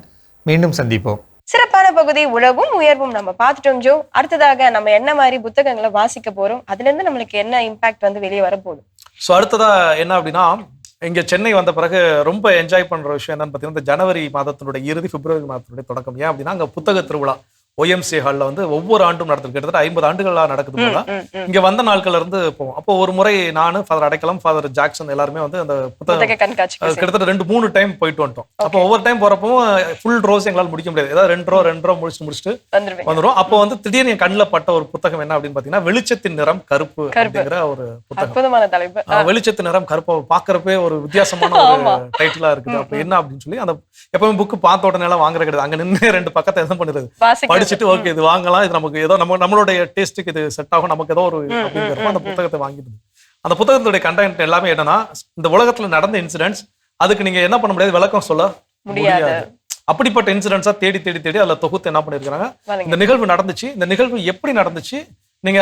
மீண்டும் சந்திப்போம். சிறப்பான பகுதி உழவும் உயர்வும் நம்ம பார்த்துட்டோம் ஜோ. அடுத்ததாக நம்ம என்ன மாதிரி புத்தகங்களை வாசிக்க போறோம், அதுல இருந்து நம்மளுக்கு என்ன இம்பாக்ட் வந்து வெளியே வர போகுது? ஸோ அடுத்ததா என்ன அப்படின்னா, இங்க சென்னை வந்த பிறகு ரொம்ப என்ஜாய் பண்ற விஷயம் என்னன்னு பார்த்தீங்கன்னா, இந்த ஜனவரி மாதத்தினுடைய இறுதி, பிப்ரவரி மாதத்தினுடைய தொடக்கம். ஏன் அப்படின்னா, அங்க புத்தக திருவிழா OMC ஹால்ல வந்து ஒவ்வொரு ஆண்டும் நடத்துது. கிட்டத்தட்ட 50 ஆண்டுகளா நடக்குது போல. இங்க வந்த நாட்கள்ல இருந்து போவோம். அப்போ ஒரு முறை நானு, ஃபாதர் அடைக்கலம், ஃபாதர் ஜாக்சன் எல்லாருமே வந்து அந்த புத்தக கண்காட்சி கிட்டத்தட்ட 2-3 டைம் போயிட்டு வந்துட்டோம். அப்போ ஒவ்வொரு டைம் போறப்போ ஃபுல் ரோஸ் எங்களால் முடிக்க முடியாது. ஏதாவது 2 ரோ முடிச்சுட்டு வந்துடும். அப்போ வந்து திடீர்னு என் கண்ணில் பட்ட ஒரு புத்தகம் என்ன அப்படின்னு பாத்தீங்கன்னா, வெளிச்சத்தின் நிறம் கருப்பு அப்படிங்கிற ஒரு புத்தகம். வெளிச்சத்தின் நிறம் கருப்பு பாக்குறப்பே ஒரு வித்தியாசமான ஒரு டைட்டிலா இருக்குது. அப்ப என்ன அப்படின்னு சொல்லி அந்த எப்பவுமே புக்கு பார்த்த உடனே எல்லாம் வாங்குற கிடையாது. அங்க நின்று 2 பக்கத்தை என்ன பண்ணுறது படிச்சுட்டு, ஓகே இது வாங்கலாம், இது நமக்கு ஏதோ நம்மளுடைய டேஸ்ட்டுக்கு இது செட் ஆகும், நமக்கு ஏதோ ஒரு அப்படிங்கிறப்ப அந்த புத்தகத்தை வாங்கிட்டு, அந்த புத்தகத்துடைய கண்டென்ட் எல்லாமே என்னன்னா, இந்த உலகத்துல நடந்த இன்சிடென்ட்ஸ், அதுக்கு நீங்க என்ன பண்ண முடியாது, விளக்கம் சொல்ல முடியாது. அப்படிப்பட்ட இன்சிடென்ட்ஸா தேடி தேடி தேடி அதுல தொகுத்து என்ன பண்ணிருக்காங்க, இந்த நிகழ்வு நடந்துச்சு, இந்த நிகழ்வு எப்படி நடந்துச்சு, நீங்க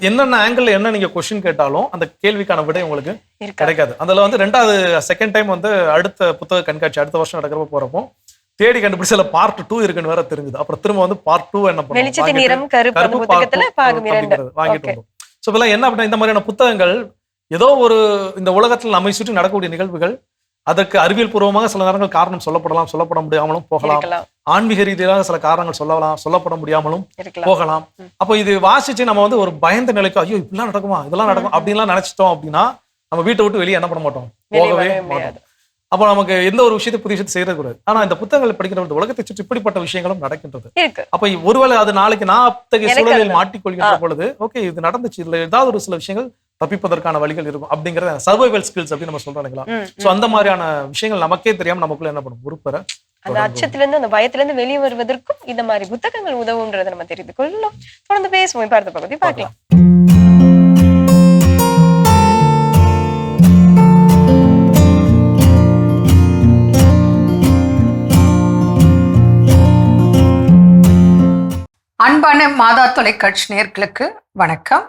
என்னென்ன ஆங்கிள் என்ன நீங்க கொஸ்டின் கேட்டாலும் அந்த கேள்விக்கான விடை உங்களுக்கு கிடைக்காது. அதுல வந்து செகண்ட் டைம் வந்து அடுத்த புத்தக கண்காட்சி அடுத்த வருஷம் நடக்கிறப்ப போறப்போ தேடி கண்டுபிடிச்சல பார்ட் 2 இருக்குன்னு வேற தெரிஞ்சது. அப்புறம் திரும்ப வந்து பார்ட் 2 என்ன பண்ணுவோம், வெளிச்சத்தின் நிறம் கருப்பு புத்தகத்துல பாகம் 2 வாங்கிட்டு வந்தோம். சோ இப்ப என்ன அப்படின்னா, இந்த மாதிரியான புத்தகங்கள் ஏதோ ஒரு இந்த உலகத்தில் நம்மை சுற்றி நடக்கக்கூடிய நிகழ்வுகள், அதற்கு அறிவியல் பூர்வமாக சில நேரங்கள் காரணம் சொல்லப்படலாம், சொல்லப்பட முடியாமலும் போகலாம். ஆன்மீக ரீதியாக சில காரணங்கள் சொல்லப்பட முடியாமலும் போகலாம். அப்போ இது வாசிச்சு நம்ம வந்து ஒரு பயந்த நிலைக்கு, ஐயோ இப்படிலாம் நடக்குமா, இதெல்லாம் நடக்கும் அப்படின்லாம் நினைச்சிட்டோம் அப்படின்னா நம்ம வீட்டை விட்டு வெளியே என்ன பண்ண மாட்டோம், போகவே மாட்டோம். அப்போ நமக்கு எந்த ஒரு விஷயத்தை புதிய விஷயத்தை செய்யறது கூடாது. ஆனா இந்த புத்தகங்களை படிக்கிற உலகத்தை சுற்றி இப்படிப்பட்ட விஷயங்களும் நடக்கின்றது. அப்ப ஒருவேளை அது நாளைக்கு நான் அத்தகைய சூழலில் மாட்டிக்கொள்கின்ற பொழுது, ஓகே இது நடந்துச்சு, இதுல ஏதாவது ஒரு சில விஷயங்கள் தப்பிப்பதற்கான வழிகள் இருக்கும் அப்படிங்கிற சர்வைவல் ஸ்கில்ஸ் அப்படின்னு நம்ம சொல்றோம் இல்லைங்களா. சோ அந்த மாதிரியான விஷயங்கள் நமக்கே தெரியாம நமக்குள்ள என்ன பண்ணும், உருப்பெற அந்த அச்சத்திலிருந்து அந்த பயத்திலிருந்து வெளியே வருவதற்கும் இந்த மாதிரி புத்தகங்கள் உதவுன்றதை நம்ம தெரிந்து கொள்ளலாம். தொடர்ந்து பேசுவோம். இப்ப அடுத்த பகுதி பார்க்கலாம். அன்பான மாதா தொலைக்காட்சி நேயர்களுக்கு வணக்கம்.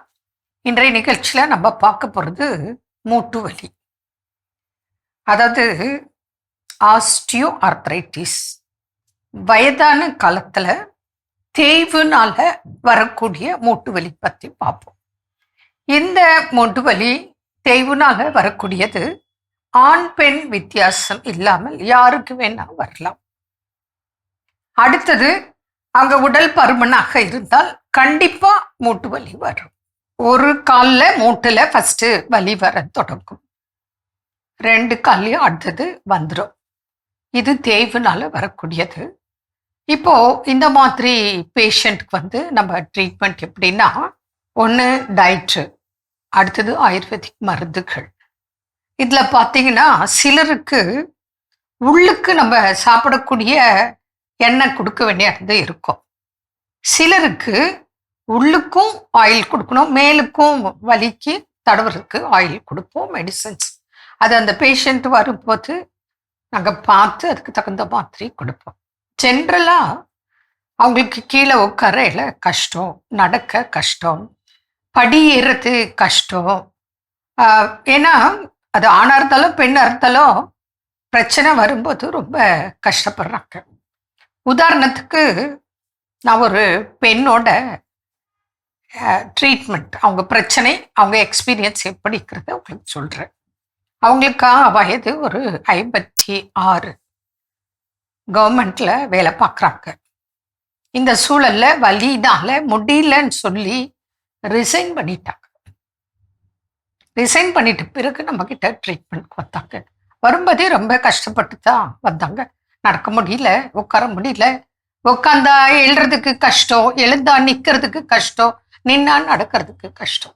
இன்றைய நிகழ்ச்சியில நம்ம பார்க்க போறது மூட்டு வலி, அதாவது ஆஸ்டியோ ஆர்த்ரைட்டிஸ். வயதான காலத்துல தேய்வுனால வரக்கூடிய மூட்டு வலி பத்தி பார்ப்போம். இந்த மூட்டு வலி தேய்வுனால வரக்கூடியது ஆண் பெண் வித்தியாசம் இல்லாமல் யாருக்கு வேணா வரலாம். அடுத்தது, அங்க உடல் பருமனாக இருந்தால் கண்டிப்பா மூட்டு வலி வரும். ஒரு காலில் மூட்டுல ஃபர்ஸ்ட் வலி வர தொடங்கும், 2 கால்லையும் அடுத்தது வந்துடும். இது தேய்வுனால வரக்கூடியது. இப்போ இந்த மாதிரி பேஷண்ட்க்கு வந்து நம்ம ட்ரீட்மெண்ட் எப்படின்னா, ஒன்று டயட்டு, அடுத்தது ஆயுர்வேதிக் மருந்துகள். இதுல பார்த்தீங்கன்னா சிலருக்கு உள்ளுக்கு நம்ம சாப்பிடக்கூடிய எண்ணெய் கொடுக்க வேண்டியது இருக்கும், சிலருக்கு உள்ளுக்கும் ஆயில் கொடுக்கணும், மேலுக்கும் வலிக்கு தடவுறதுக்கு ஆயில் கொடுப்போம், மெடிசன்ஸ். அது அந்த பேஷண்ட் வரும்போது நாங்கள் பார்த்து அதுக்கு தகுந்த மாதிரி கொடுப்போம். ஜென்ரலாக அவங்களுக்கு கீழே உட்காரையில கஷ்டம், நடக்க கஷ்டம், படி ஏறுறது கஷ்டம். ஏன்னா அது ஆணாக இருந்தாலும் பெண்ணாக இருந்தாலும் பிரச்சனை வரும்போது ரொம்ப கஷ்டப்படுறாங்க. உதாரணத்துக்கு நான் ஒரு பெண்ணோட ட்ரீட்மெண்ட், அவங்க பிரச்சனை, அவங்க எக்ஸ்பீரியன்ஸ் எப்படிங்கிறத உங்களுக்கு சொல்கிறேன். அவங்களுக்கா வயது ஒரு 56, கவர்மெண்ட்ல வேலை பார்க்குறாங்க. இந்த சூழல்ல வலினால முடியலன்னு சொல்லி ரிசைன் பண்ணிட்டாங்க. ரிசைன் பண்ணிட்ட பிறகு நம்ம கிட்ட ட்ரீட்மெண்ட் வந்தாங்க. வரும்போதே ரொம்ப கஷ்டப்பட்டு தான் வந்தாங்க. நடக்க முடியல, உட்கார முடியல, உட்காந்தா எழுறதுக்கு கஷ்டம், எழுந்தா நிக்கிறதுக்கு கஷ்டம், நின்னா நடக்கிறதுக்கு கஷ்டம்,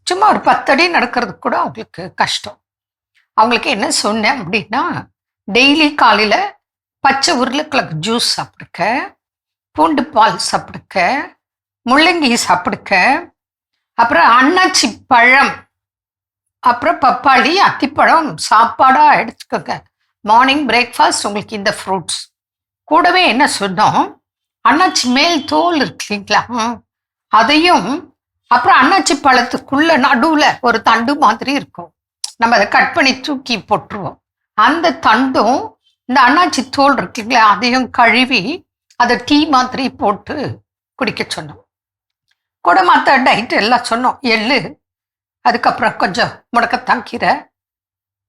சும்மா ஒரு 10 அடி நடக்கிறதுக்கு கூட அவங்களுக்கு கஷ்டம். அவங்களுக்கு என்ன சொன்னேன் அப்படின்னா, டெய்லி காலையில பச்சை உருளைக்கிழங்கு ஜூஸ் சாப்பிடுக்க, பூண்டு பால் சாப்பிடுக்க, முள்ளங்கி சாப்பிடுக்க, அப்புறம் அன்னாச்சி பழம், அப்புறம் பப்பாளி, அத்திப்பழம் சாப்பாடா எடுத்துக்கோங்க. மார்னிங் பிரேக்ஃபாஸ்ட் உங்களுக்கு இந்த ஃப்ரூட்ஸ். கூடவே என்ன சொன்னோம், அன்னாச்சி மேல் தோல் இருக்கு இல்லைங்களா, அதையும், அப்புறம் அன்னாச்சி பழத்துக்குள்ள நடுவுல ஒரு தண்டு மாதிரி இருக்கும், நம்ம அதை கட் பண்ணி தூக்கி போட்டுருவோம். அந்த தண்டும் இந்த அன்னாச்சி தோல் இருக்குங்களா அதையும் கழுவி அதை டீ மாதிரி போட்டு குடிக்க சொன்னோம். கூட மற்ற டைட் எல்லாம் சொன்னோம். எள்ளு, அதுக்கப்புறம் கொஞ்சம் முடக்கத்தான் கீரை,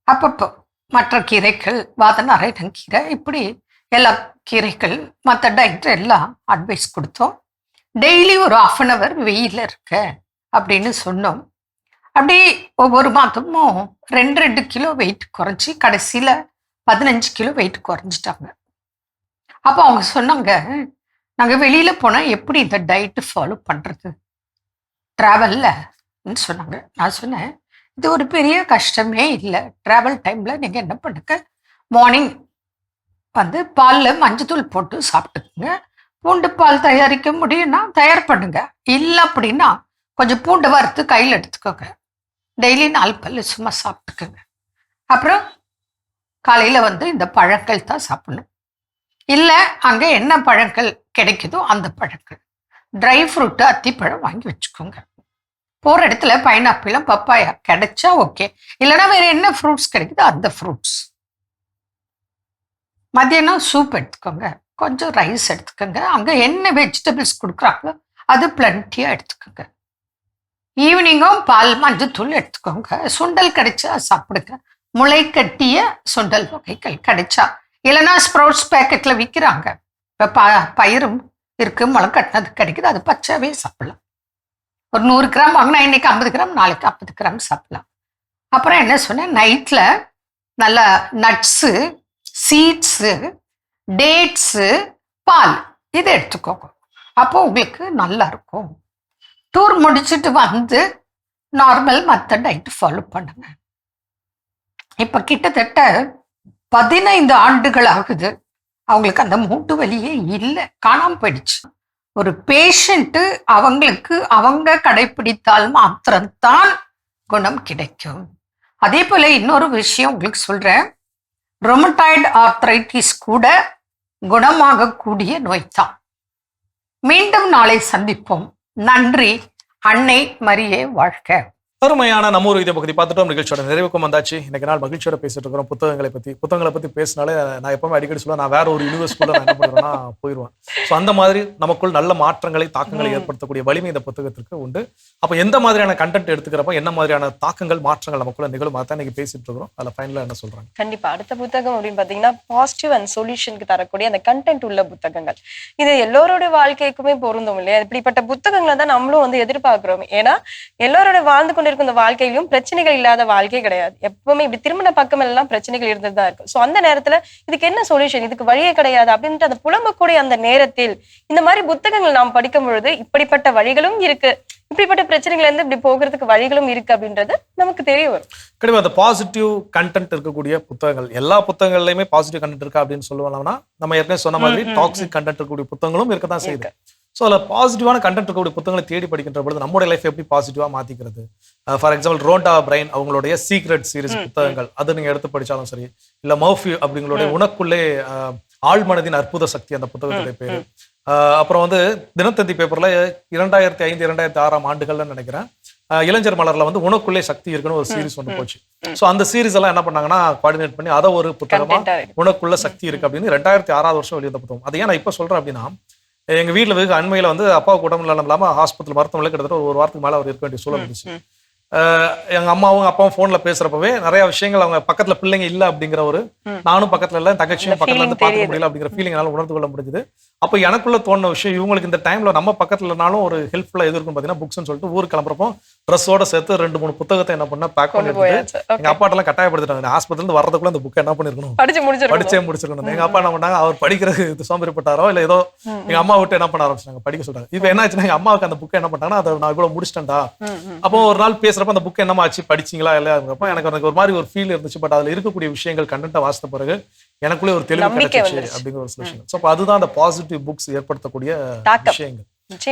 அப்பப்போ மற்ற கீரைகள், வாதநாராயணங்கீரை, இப்படி எல்லா கீரைகள், மற்ற டைட் எல்லாம் அட்வைஸ் கொடுத்தோம். டெய்லி ஒரு 1/2 hour வெயிலில் இருக்க அப்படின்னு சொன்னோம். அப்படி ஒவ்வொரு மாதமும் 2 கிலோ வெயிட் குறைஞ்சி கடைசியில் 15 கிலோ வெயிட் குறைஞ்சிட்டாங்க. அப்போ அவங்க சொன்னாங்க, நாங்கள் வெளியில் போனால் எப்படி இந்த டயட்டு ஃபாலோ பண்ணுறது ட்ராவலில் சொன்னாங்க. நான் சொன்னேன், இது ஒரு பெரிய கஷ்டமே இல்லை. ட்ராவல் டைமில் நீங்கள் என்ன பண்ணுங்க, மார்னிங் வந்து பாலில் மஞ்சத்தூள் போட்டு சாப்பிட்டுக்குங்க. பூண்டு பால் தயாரிக்க முடியும்னா தயார் பண்ணுங்க. இல்லை அப்படின்னா கொஞ்சம் பூண்டை வறுத்து கையில் எடுத்துக்கோங்க. டெய்லி 4 பல்லு சும்மா சாப்பிட்டுக்குங்க. அப்புறம் காலையில் வந்து இந்த பழங்கள் தான் சாப்பிடணும். இல்லை அங்கே என்ன பழங்கள் கிடைக்குதோ அந்த பழங்கள், ட்ரை ஃப்ரூட்டு, அத்திப்பழம் வாங்கி வச்சுக்கோங்க. போகிற இடத்துல பைனாப்பிளும் பப்பாயா கிடைச்சா ஓகே, இல்லைன்னா வேற என்ன ஃப்ரூட்ஸ் கிடைக்குதோ அந்த ஃப்ரூட்ஸ். மதியானம் சூப் எடுத்துக்கோங்க, கொஞ்சம் ரைஸ் எடுத்துக்கோங்க. அங்கே என்ன வெஜிடபிள்ஸ் கொடுக்குறாங்களோ அது பிளண்டியாக எடுத்துக்கோங்க. ஈவினிங்கும் பால் மஞ்சத்தூள் எடுத்துக்கோங்க. சுண்டல் கிடைச்சா சாப்பிடுங்க, முளை கட்டிய சுண்டல் வகைகள் கிடைச்சா, இல்லைன்னா ஸ்ப்ரவுட்ஸ் பேக்கெட்டில் விற்கிறாங்க. இப்போ பயிரும் இருக்கு, முளை கட்டினது கிடைக்குது, அது பச்சாவே சாப்பிடலாம். ஒரு 100 கிராம் வாங்கினா இன்னைக்கு 50 கிராம், நாளைக்கு 50 கிராம் சாப்பிடலாம். அப்புறம் என்ன சொன்னேன், நைட்டில் நல்லா நட்ஸு, சீட்ஸு, டேட்ஸு, பால் இதை எடுத்துக்கோங்க. அப்போ உங்களுக்கு நல்லா இருக்கும். டூர் முடிச்சுட்டு வந்து நார்மல் மற்ற டயட் ஃபாலோ பண்ணுங்க. இப்போ கிட்டத்தட்ட 15 ஆண்டுகள் ஆகுது. அவங்களுக்கு அந்த மூட்டு வலியே இல்லை, காணாமல் போயிடுச்சு. ஒரு பேஷண்ட்டு அவங்களுக்கு அவங்க கடைப்பிடித்தால் மாத்திரம்தான் குணம் கிடைக்கும். அதே போல இன்னொரு விஷயம் உங்களுக்கு சொல்றேன், ரொமட்டாய்டு ஆர்த்ரைட்டிஸ் கூட குணமாகக்கூடிய நோய்தான். மீண்டும் நாளை சந்திப்போம். நன்றி. அன்னை மரியே வாழ்க. அருமையான நம்ம ஒரு இதை பற்றி பார்த்துட்டோம். நிகழ்ச்சியோட நிறைவுக்கும் வந்தாச்சு. இன்னைக்கு நாள் மகிழ்ச்சியோட பேசிட்டு இருக்கிறோம் புத்தகங்களை பற்றி பேசினாலே நான் எப்பவுமே அடிக்கடி சொல்லுவேன், நான் வேற ஒரு யூனிவர்ஸ்குள்ள நான் என்ன பண்ணுவேன்னா போயிடுவேன். ஸோ அந்த மாதிரி நமக்குள் நல்ல மாற்றங்களை, தாக்கங்களை ஏற்படுத்தக்கூடிய வலிமை இந்த புத்தகத்திற்கு உண்டு. அப்போ எந்த மாதிரியான கண்டென்ட் எடுத்துக்கிறப்ப என்ன மாதிரியான தாக்கங்கள், மாற்றங்கள் நமக்குள்ள நிகழும் தான் இன்னைக்கு பேசிட்டு இருக்கிறோம். அதில் ஃபைனலாக என்ன சொல்றாங்க? கண்டிப்பா அடுத்த புத்தகம் அப்படின்னு பார்த்தீங்கன்னா பாசிட்டிவ் அண்ட் சொல்யூஷனுக்கு தரக்கூடிய அந்த கண்டென்ட் உள்ள புத்தகங்கள். இது எல்லோருடைய வாழ்க்கைக்குமே பொருந்தும் இல்லையா? இப்படிப்பட்ட புத்தகங்களை தான் நம்மளும் வந்து எதிர்பார்க்கிறோம். ஏன்னா எல்லோரோட வாழ்ந்து கொண்டு இந்த வாழ்க்கையிலும் பிரச்சனைகள் இல்லாத வாழ்க்கை கிடையாது. எப்பவுமே இப்படி திருமண பக்கம் எல்லாம் பிரச்சனைகள் இருந்துதான் இருக்கும். சோ அந்த நேரத்துல இதுக்கு என்ன சொல்யூஷன், இதுக்கு வழியே கிடையாது அப்படின்ட்டு அந்த புலம்பக்கூடிய அந்த நேரத்தில் இந்த மாதிரி புத்தகங்கள் நாம் படிக்கும் பொழுது இப்படிப்பட்ட வழிகளும் இருக்கு, இப்படிப்பட்ட பிரச்சனைகள் இருந்து இப்படி போகிறதுக்கு வழிகளும் இருக்கு அப்படின்றது நமக்கு தெரிய வரும். கண்டிப்பா அந்த பாசிட்டிவ் கண்டென்ட் இருக்கக்கூடிய புத்தகங்கள், எல்லா புத்தகங்கள்லயுமே பாசிட்டிவ் கண்டென்ட் இருக்கா அப்படின்னு சொல்லுவாங்கன்னா, நம்ம ஏற்கனவே சொன்ன மாதிரி டாக்ஸிக் கண்டென்ட் இருக்கக்கூடிய புத்தகங்களும் இருக்கதான் செய்யுது. ஸோ அதில் பாசிட்டிவான கண்டென்ட் இருக்கக்கூடிய புத்தகங்களை தேடி படிக்கின்ற பொழுது நம்மளுடைய லைஃப் எப்படி பாசிட்டிவாக மாற்றிக்கிறது. ஃபார் எக்ஸாம்பிள் ரோண்டா பிரைன் அவங்களுடைய சீக்ரெட் சீரிஸ் புத்தகங்கள், அது நீங்கள் எடுத்து படித்தாலும் சரி, இல்லை மர்ஃபி அப்படிங்களுடைய உனக்குள்ளே ஆழ்மனதின் அற்புத சக்தி அந்த புத்தகத்துடைய பேர். அப்புறம் வந்து தினத்தந்தி பேப்பரில் 2005-2006 ஆண்டுகள்னு நினைக்கிறேன், இளைஞர் மலர்ல வந்து உனக்குள்ளே சக்தி இருக்குன்னு ஒரு சீரிஸ் ஒன்று போச்சு. ஸோ அந்த சீரிஸ் எல்லாம் என்ன பண்ணாங்கன்னா கோஆர்டினேட் பண்ணி அதை ஒரு புத்தகமா உனக்குள்ள சக்தி இருக்கு அப்படின்னு 2006 வெளிவந்த புத்தகம். அதை ஏன் நான் இப்போ சொல்றேன் அப்படின்னா, எங்கள் வீட்டில் வெகு அண்மையில் வந்து அப்பாவுக்கு உடம்பு இல்லாமல் ஹாஸ்பிட்டல் மருத்துவமனையில் கிட்டத்தட்ட ஒரு வாரத்துக்கு மேலே அவர் இருக்க வேண்டிய சூழல் இருந்துச்சு. எங்கள் அம்மாவும் அப்பாவும் ஃபோனில் பேசுகிறப்பவே நிறைய விஷயங்கள் அவங்க பக்கத்தில் பிள்ளைங்க இல்லை அப்படிங்கிற ஒரு, நானும் பக்கத்தில் இல்லை, தங்கச்சியும் பக்கத்தில் இருந்து பார்க்க முடியல அப்படிங்கிற ஃபீலிங் என்னால் உணர்ந்து கொள்ள முடிஞ்சுது. அப்போ எனக்குள்ள தோணுன விஷயம், இவங்களுக்கு இந்த டைமில் நம்ம பக்கத்துலனாலும் ஒரு ஹெல்ப்ஃபுல்லாக எது இருக்கும் பார்த்தீங்கன்னா புக்ஸ்ன்னு சொல்லிட்டு ஊருக்கு கிளம்புறப்போ ட்ரெஸ்ஸோட சேர்த்து 2-3 புத்தகத்தை என்ன பண்ண பேக் பண்ணிட்டு எங்கள் அப்பாட்டெல்லாம் கட்டாயப்படுத்திட்டாங்க. ஹாஸ்பிட்டல் வரதுக்குள்ள அந்த புக்கை என்ன பண்ணிருக்கணும், படிச்சே முடிச்சிருக்கணும். எங்கள் அப்பா என்ன பண்ணாங்க, அவர் படிக்கிறது சோம்பேறிப்பட்டாரோ இல்லை ஏதோ எங்கள் அம்மா விட்டு என்ன பண்ண ஆரம்பிச்சாங்க, படிக்க சொல்றாங்க. இப்போ என்ன ஆச்சுன்னா எங்கள் அம்மாவுக்கு அந்த புக்கை என்ன பண்ணாங்கன்னா, அதை நான் இவ்வளோ முடிச்சிட்டேன்டா. அப்போ ஒரு நாள் பேசுறப்ப அந்த புக் என்னமா ஆச்சு, படிச்சிங்களா இல்லையாங்கிறப்ப எனக்கு ஒரு மாதிரி ஒரு ஃபீல் இருந்துச்சு. பட் அதில் இருக்கக்கூடிய விஷயங்கள் கண்டென்ட்டை வாசித்த பிறகு எனக்குள்ளே ஒரு தெளிவு கிடைச்சிச்சு அப்படிங்கிற ஒரு விஷயம். ஸோ அப்போ அதுதான் அந்த பாசிட்டிவ் புக்ஸ் ஏற்படுத்தக்கூடிய விஷயங்கள்.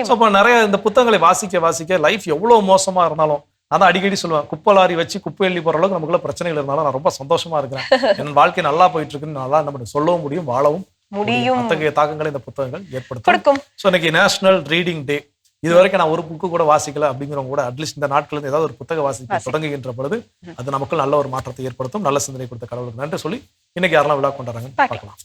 ஸோ அப்போ நிறைய இந்த புத்தகங்களை வாசிக்க லைஃப் எவ்வளோ மோசமா இருந்தாலும், அதான் அடிக்கடி சொல்லுவேன், குப்பை லாரி வச்சு குப்பை எழுதி போற அளவுக்கு நமக்குள்ள பிரச்சனைகள் இருந்தாலும் நான் ரொம்ப சந்தோஷமா இருக்கிறேன். என் வாழ்க்கை நல்லா போயிட்டு இருக்குன்னு நல்லா நம்ம சொல்லவும் முடியும், வாழவும் முடியும். அத்தகைய தாக்கங்களை இந்த புத்தகங்கள் ஏற்படுத்தும். ஸோ இன்னைக்கு நேஷனல் ரீடிங் டே. இது வரைக்கும் நான் ஒரு புக்கு கூட வாசிக்கல அப்படிங்கிறவங்க கூட அட்லீஸ்ட் இந்த நாட்கள் இருந்து ஏதாவது ஒரு புத்தக வாசிக்க தொடங்குகின்ற பொழுது அது நமக்கு நல்ல ஒரு மாற்றத்தை ஏற்படுத்தும். நல்ல சிந்தனை கொடுத்த கடவுளுக்கு நன்றி சொல்லி இன்னைக்கு யாரெல்லாம் விழா கொண்டாடுறாங்க பார்க்கலாம்.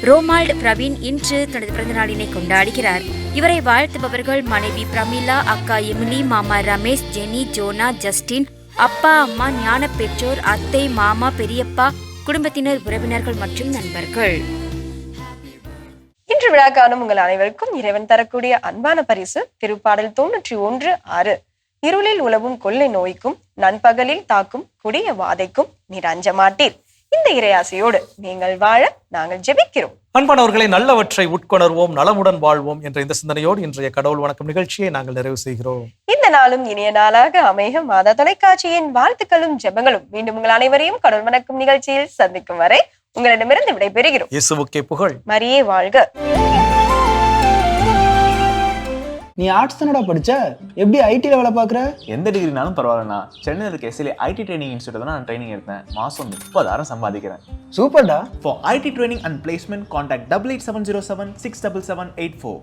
ரோமால்ட் பிரவீன் இன்று தனது பிறந்தநாளினை கொண்டாடுகிறார். இவரை வாழ்த்துபவர்கள் மனைவி பிரமிளா, அக்கா எமிலி, மாமா ரமேஷ், ஜெனி, ஜோனா, ஜஸ்டின், அப்பா, அம்மா, ஞான பெற்றோர், அத்தை, மாமா, பெரியப்பா, குடும்பத்தினர், உறவினர்கள் மற்றும் நண்பர்கள். இன்று விழா காணும் உங்கள் அனைவருக்கும் இறைவன் தரக்கூடிய அன்பான பரிசு திருப்பாடல் 91:6. இருளில் உலவும் கொள்ளை நோய்க்கும் நண்பகலில் தாக்கும் கொடிய வாதைக்கும் நீர் அஞ்ச மாட்டீர். இந்த இறையாசையோடு நீங்கள் வாழ நாங்கள் ஜெபிக்கிறோம். அன்பானவர்களை, நல்லவற்றை உட்கொணர்வோம், நலமுடன் வாழ்வோம் என்ற இந்த சிந்தனையோடு இன்றைய கடவுள் வணக்கம் நிகழ்ச்சியை நாங்கள் நிறைவு செய்கிறோம். இந்த நாளும் இனிய நாளாக அமைய மாதா தொலைக்காட்சியின் வாழ்த்துக்களும் ஜெபங்களும். மீண்டும் உங்கள் அனைவரையும் கடவுள் வணக்கம் நிகழ்ச்சியில் சந்திக்கும் வரை உங்களிடமிருந்து விடைபெறுகிறோம். இயேசுவுக்கே புகழ், மரியே வாழ்க. நீ ஆர்ட்ஸ் தானடா படிச்ச, எப்படி ஐடில வேலை பார்க்குற? எந்த டிகிரினாலும் பரவாயில்லண்ணா. சென்னையில் இருக்க எஸ்எல்ஏ ஐடி ட்ரைனிங் இன்ஸ்டியூட் தான் நான் ட்ரைனிங் எடுத்தேன். மாதம் 30,000 சம்பாதிக்கிறேன். சூப்பர்டா. For IT training and placement, contact 8870767784.